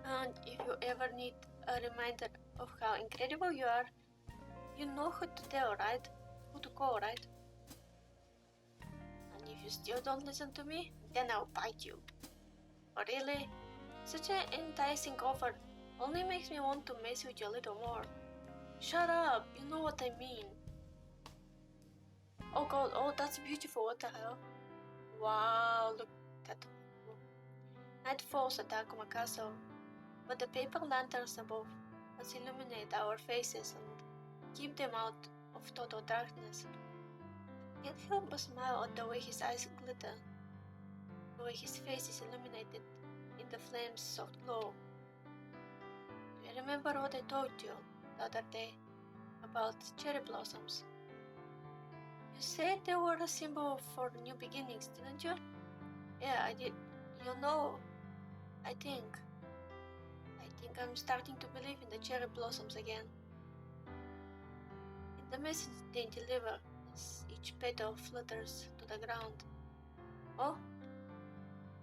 And if you ever need a reminder of how incredible you are, you know who to tell, right? Who to call, right? And if you still don't listen to me, then I'll bite you. But really, such an enticing offer only makes me want to mess with you a little more. Shut up, you know what I mean. Oh god, oh that's beautiful, what the hell? Wow, look at that. Night falls at Takuma Castle, but the paper lanterns above us illuminate our faces and keep them out of total darkness. Can't help but smile at the way his eyes glitter, the way his face is illuminated in the flame's soft glow. Do you remember what I told you the other day about cherry blossoms? You said they were a symbol for new beginnings, didn't you? Yeah, I did. You know, I think I'm starting to believe in the cherry blossoms again. In the message they deliver, as each petal flutters to the ground. Oh,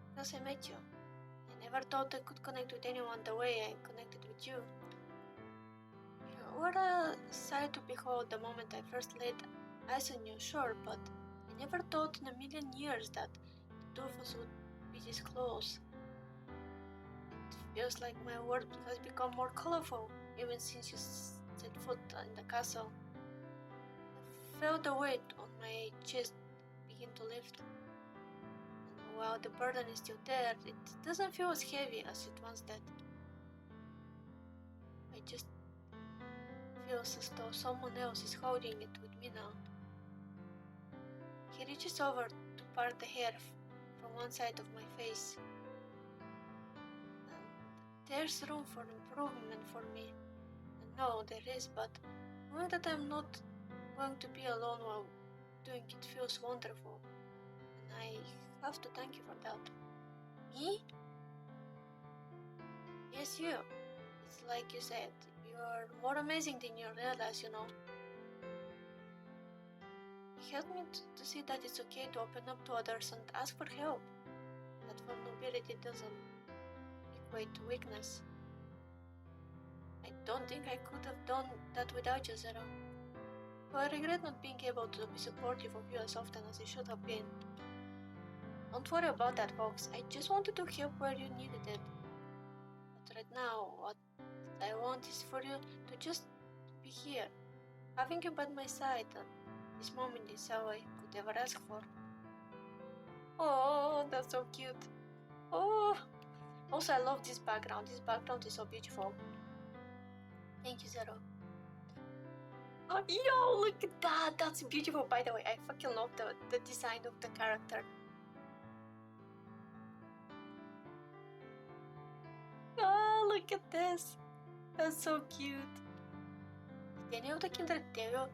because I met you. I never thought I could connect with anyone the way I connected with you. You were a sight to behold the moment I first laid eyes on you, sure, but I never thought in a million years that the two of us would be this close. It feels like my world has become more colorful even since you set foot in the castle. I felt the weight on my chest begin to lift. And while the burden is still there, it doesn't feel as heavy as it once did. I just feels as though someone else is holding it with me now. He reaches over to part the hair from one side of my face. There's room for improvement for me. And no, there is, but knowing that I'm not going to be alone while doing it feels wonderful. And I have to thank you for that. Me? Yes, you. It's like you said, you're more amazing than you realize, you know. It helped me to see that it's okay to open up to others and ask for help. That vulnerability doesn't equate to weakness. I don't think I could have done that without you, Zero. But I regret not being able to be supportive of you as often as I should have been. Don't worry about that, folks. I just wanted to help where you needed it. But right now, what I want is for you to just be here. Having you by my side at this moment is all I could ever ask for. Oh, that's so cute. Oh! Also, I love this background. This background is so beautiful. Thank you, Zero. Oh, yo, look at that! That's beautiful, by the way. I fucking love the design of the character. Oh, look at this! That's so cute. Did any of the kinder tell you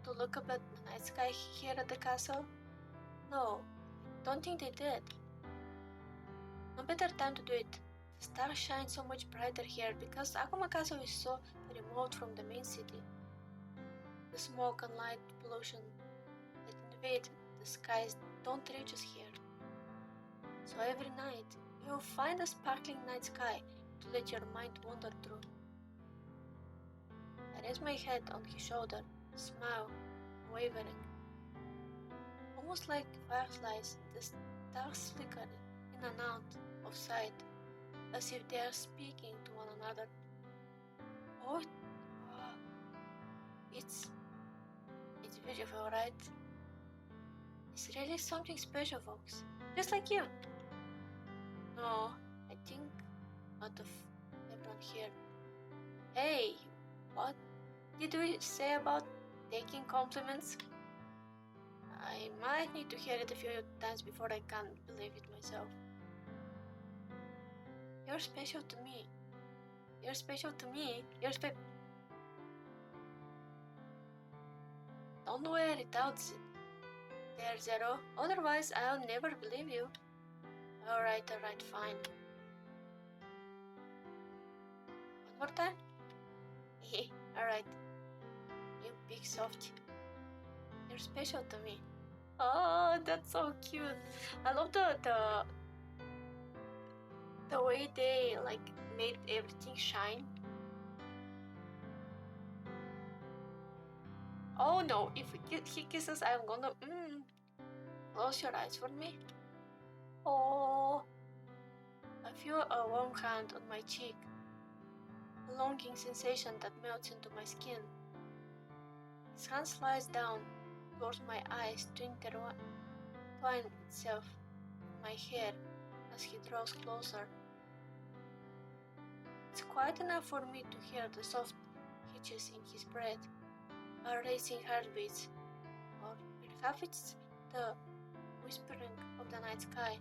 to look up at the night sky here at the castle? No, don't think they did. No better time to do it. The stars shine so much brighter here because Akuma Castle is so remote from the main city. The smoke and light pollution that invade the skies don't reach us here. So every night, you'll find a sparkling night sky to let your mind wander through. I raise my head on his shoulder, smile, wavering. Almost like fireflies, the stars flicker in and out of sight, as if they are speaking to one another. Oh, it's beautiful, right? It's really something special, folks. Just like you. No, I think out of everyone here. Hey, what did we say about taking compliments? I might need to hear it a few times before I can believe it myself. You're special to me. You're special to me. Don't wear it out there, Zero. Otherwise, I'll never believe you. Alright, fine. One more time? Hehe, alright. You big softy. You're special to me. Oh, that's so cute. I love the way they made everything shine. Oh no, if he kisses, I'm gonna close your eyes for me. Oh, I feel a warm hand on my cheek, a longing sensation that melts into my skin. His hand slides down towards my eyes to intertwine itself in my hair as he draws closer. It's quiet enough for me to hear the soft hitches in his breath, our racing heartbeats, or perhaps it's the whispering of the night sky.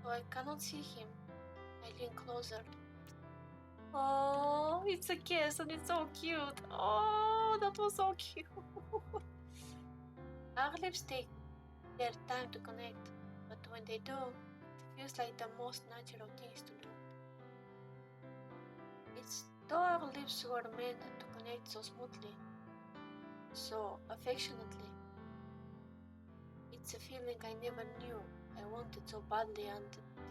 Though I cannot see him, I lean closer. Oh, it's a kiss and it's so cute. Oh, that was so cute. Our lips take their time to connect, but when they do, it feels like the most natural things to do. It's though our lips were meant to connect so smoothly, so affectionately. It's a feeling I never knew I wanted so badly and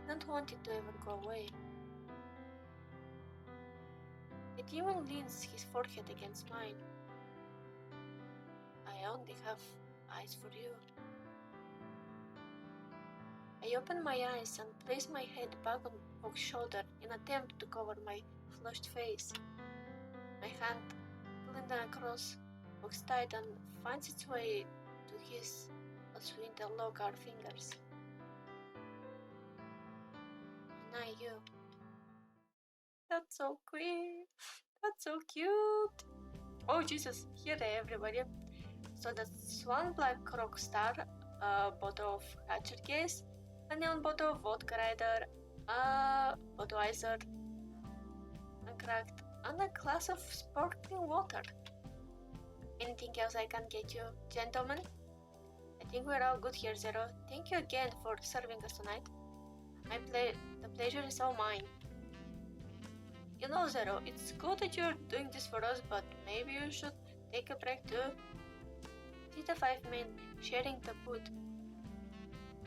didn't want it to ever go away. It even leans his forehead against mine. I only have eyes for you. I open my eyes and place my head back on Fox's shoulder in an attempt to cover my flushed face. My hand pulling across Fox's tight and finds its way to his as we interlock our fingers. And I you. That's so cute. That's so cute. Oh Jesus, here everybody. So that's one black rock star, a bottle of hatchet case, a neon bottle of vodka rider, a Budweiser, uncracked, and a glass of sparkling water. Anything else I can get you, gentlemen? I think we're all good here, Zero. Thank you again for serving us tonight. The pleasure is all mine. You know, Zero, it's good that you're doing this for us, but maybe you should take a break too. See the 5 men sharing the food.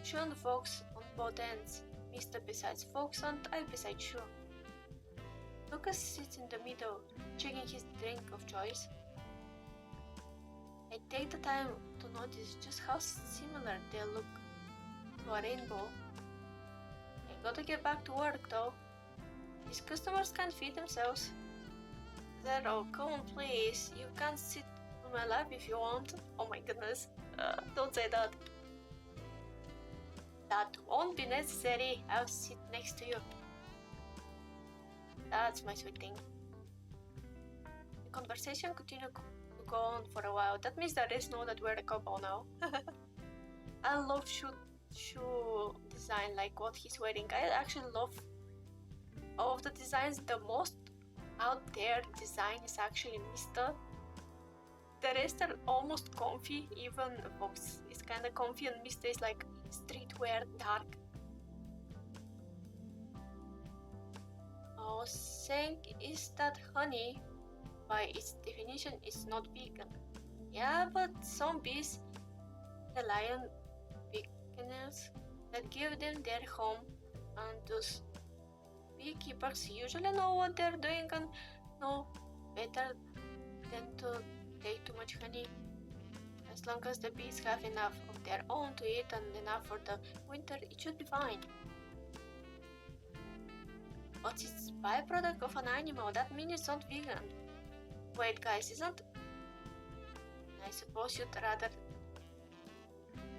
Shu and Fox on both ends, Mister besides Fox and I beside Shu. Lucas sits in the middle, checking his drink of choice. I take the time to notice just how similar they look to a rainbow. I gotta get back to work though. These customers can't feed themselves. Zero, come on please, you can sit on my lap if you want. Oh my goodness, don't say that. That won't be necessary, I'll sit next to you. That's my sweet thing. the conversation continued to go on for a while. That means the rest know that we're a couple now. I love shoe design, like what he's wearing. I actually love all of the designs. The most out there design is actually Mr. The rest are almost comfy. Even Fox is kind of comfy, and Mr. is like streetwear, dark. I was saying is that honey, by its definition, is not vegan. Yeah, but some bees rely on beekeepers that give them their home, and those beekeepers usually know what they're doing and know better than to take too much honey. As long as the bees have enough of their own to eat and enough for the winter, it should be fine. But it's byproduct of an animal, that means it's not vegan. Wait guys, isn't... I suppose you'd rather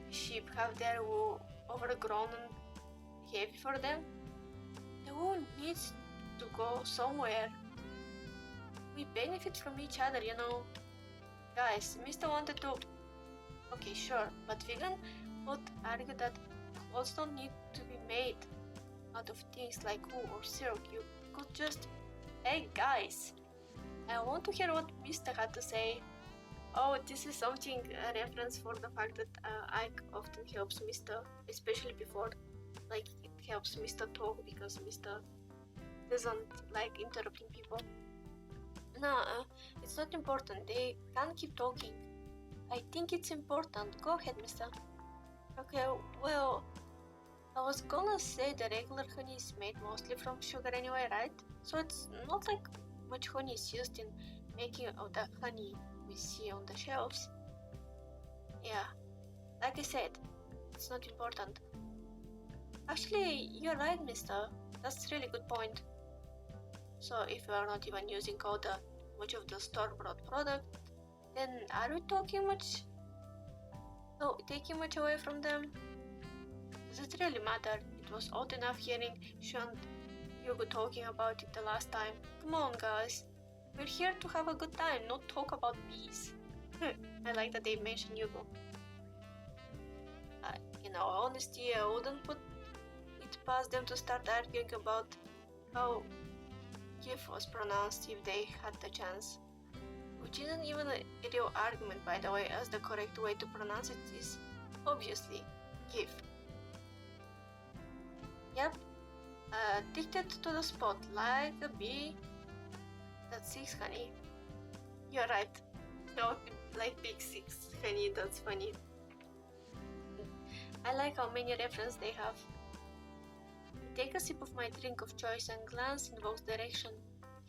sheep have their wool overgrown and heavy for them? The wool needs to go somewhere. We benefit from each other, you know. Guys, Mr. wanted to... Okay, sure, but vegan would argue that clothes don't need to be made out of things like wool or silk. You could just... Hey guys, I want to hear what Mr. had to say. Oh, this is something, a reference for the fact that Ike often helps Mr. especially before, like it helps Mr. talk because Mr. doesn't like interrupting people. No, it's not important. They can't keep talking. I think it's important. Go ahead, Mr. Okay, well, I was gonna say the regular honey is made mostly from sugar anyway, right? So it's not like much honey is used in making of the honey we see on the shelves. Yeah, like I said, it's not important. Actually, you're right, Mister. That's a really good point. So if we are not even using all the much of the store-bought product, then are we taking much away from them? Does it really matter? It was odd enough hearing Shu and Hugo talking about it the last time. Come on, guys. We're here to have a good time, not talk about bees. I like that they mentioned Hugo. In all honesty, I wouldn't put it past them to start arguing about how GIF was pronounced if they had the chance. Which isn't even a real argument, by the way, as the correct way to pronounce it is obviously GIF. Yep, addicted to the spot like a bee that seeks honey. You're right, not like big six honey, that's funny. I like how many references they have. I take a sip of my drink of choice and glance in Vogue's direction.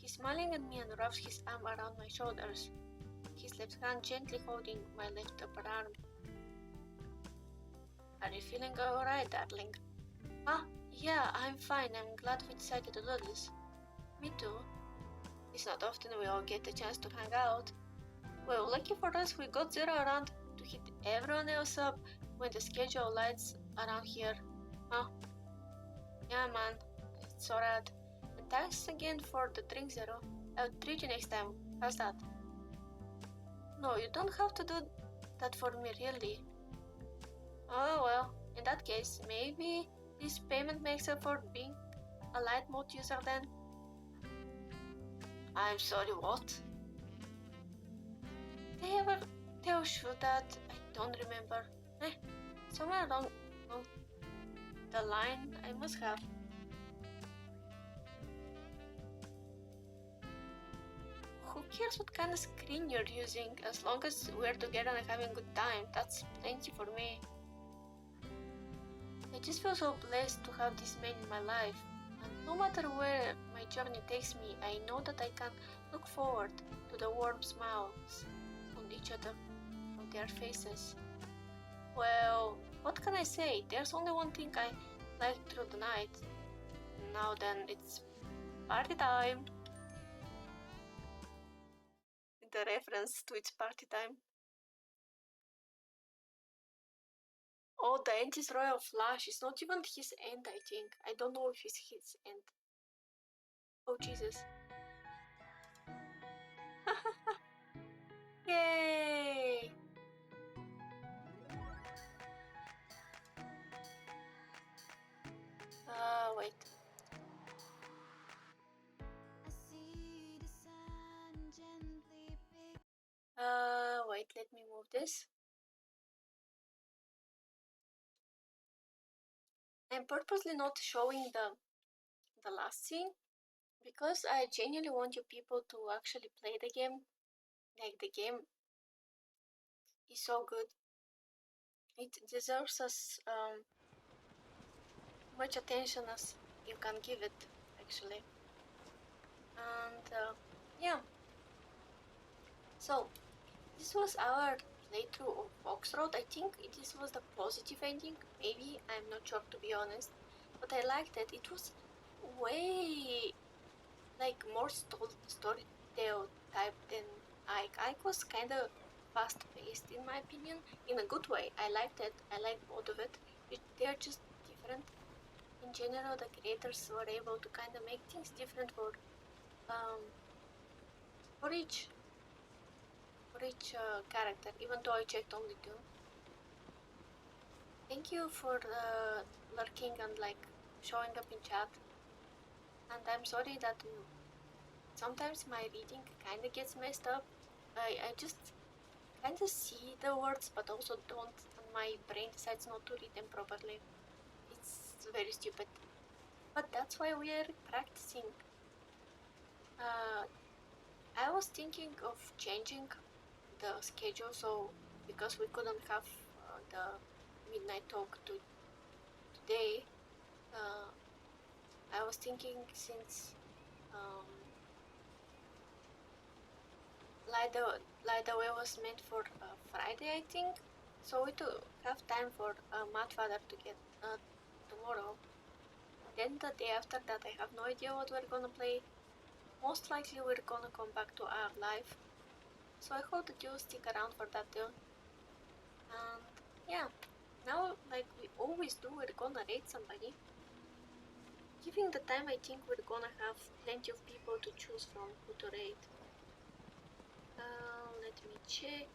He's smiling at me and wraps his arm around my shoulders, his left hand gently holding my left upper arm. Are you feeling alright, darling? Yeah, I'm fine. I'm glad we decided to do this. Me too. It's not often we all get the chance to hang out. Well, lucky for us, we got Zero around to hit everyone else up when the schedule lights around here. Huh? Yeah, man. It's alright. And thanks again for the drink, Zero. I'll treat you next time. How's that? No, you don't have to do that for me, really. Oh, well. In that case, maybe this payment makes up for being a light mode user then? I'm sorry, what? Did I ever tell Shu that? I don't remember. Somewhere along the line, I must have. Who cares what kind of screen you're using? As long as we're together and having a good time, that's plenty for me. I just feel so blessed to have this man in my life, and no matter where my journey takes me, I know that I can look forward to the warm smiles on each other, on their faces. Well, what can I say? There's only one thing I like through the night. Now then, it's party time! The reference to it's party time. Oh, the end is Royal Flush. It's not even his end, I think. I don't know if it's his end. Oh, Jesus. Yay! Wait. Wait, let me move this. I'm purposely not showing the last scene because I genuinely want you people to actually play the game. Like, the game is so good. It deserves as much attention as you can give it, actually. And yeah, so this was our playthrough of Foxroad. I think this was the positive ending. Maybe, I'm not sure, to be honest, but I liked it. It was way like more storytale type than Ike. Ike was kind of fast paced, in my opinion, in a good way. I liked it. I liked both of it. They're just different. In general, the creators were able to kind of make things different for each character, even though I checked only 2. Thank you for lurking and like showing up in chat. And I'm sorry that sometimes my reading kind of gets messed up. I just kind of see the words, but also don't, and my brain decides not to read them properly. It's very stupid. But that's why we are practicing. I was thinking of changing the schedule, so because we couldn't have the midnight talk today, I was thinking, since Light the Way was meant for Friday, I think, so we to have time for Mad Father to get tomorrow. Then the day after that, I have no idea what we're gonna play. Most likely we're gonna come back to our life, so I hope that you'll stick around for that too. And yeah, now, like we always do, we're gonna raid somebody. Given the time, I think we're gonna have plenty of people to choose from who to raid. Let me check.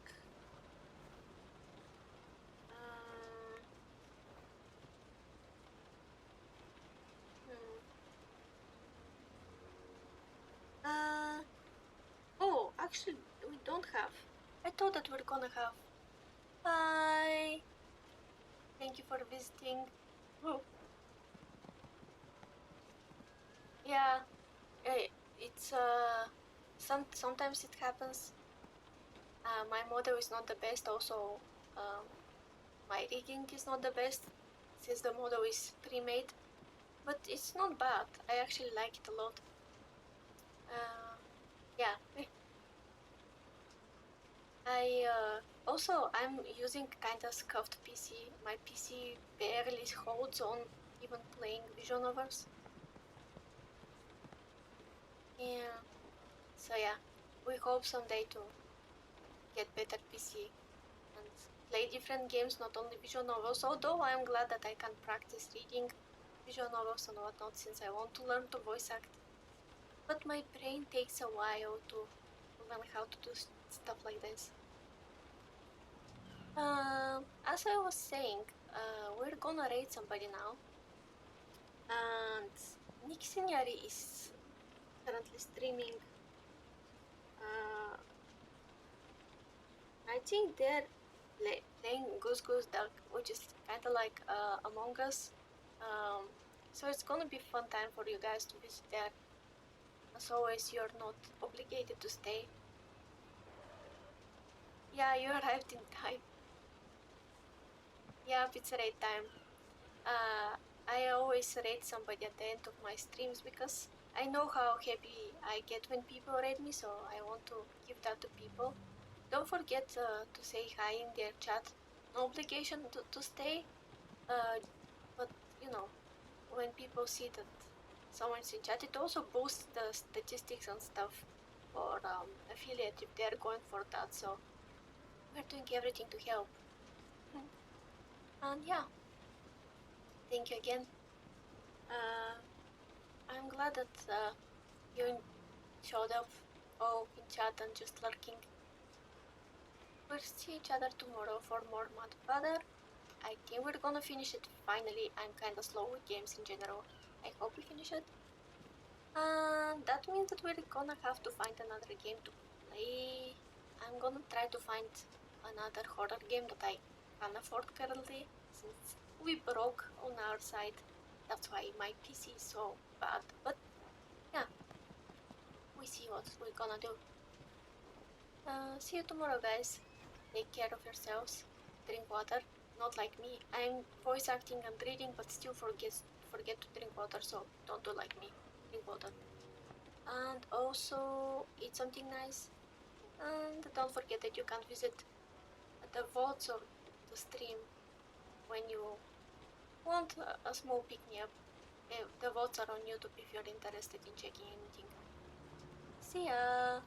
Oh, actually, we don't have. I thought that we're gonna have. Hi. Thank you for visiting. Oh. Yeah. It's sometimes it happens. My model is not the best. Also, my rigging is not the best, since the model is pre-made. But it's not bad. I actually like it a lot. Yeah. I'm using kind of scuffed PC. My PC barely holds on even playing visual novels. Yeah. So yeah, we hope someday to get better PC and play different games, not only visual novels. Although I'm glad that I can practice reading visual novels and whatnot, since I want to learn to voice act. But my brain takes a while to learn how to do stuff like this. As I was saying, we're gonna raid somebody now. And Nick Signori is currently streaming. I think they're playing Goose Goose Duck, which is kind of like Among Us. So it's gonna be fun time for you guys to visit there. As always, you're not obligated to stay. Yeah, you arrived in time. Yeah, it's raid time. I always raid somebody at the end of my streams because I know how happy I get when people raid me, so I want to give that to people. Don't forget to say hi in their chat. No obligation to stay, but you know, when people see that someone's in chat, it also boosts the statistics and stuff for affiliate if they're going for that. So we're doing everything to help. And yeah, thank you again. I'm glad that you showed up all in chat and just lurking. We'll see each other tomorrow for more Mud Butter. I think we're gonna finish it finally. I'm kinda slow with games in general. I hope we finish it. That means that we're gonna have to find another game to play. I'm gonna try to find another horror game that I can afford currently, since we broke on our side. That's why my PC is so bad. But yeah, we see what we're gonna do. See you tomorrow, guys. Take care of yourselves. Drink water. Not like me. I'm voice acting and reading, but still forget to drink water. So don't do like me. Drink water. And also eat something nice. And don't forget that you can visit the VODs of the stream when you want a small pick-me-up. The VODs are on YouTube if you're interested in checking anything. See ya!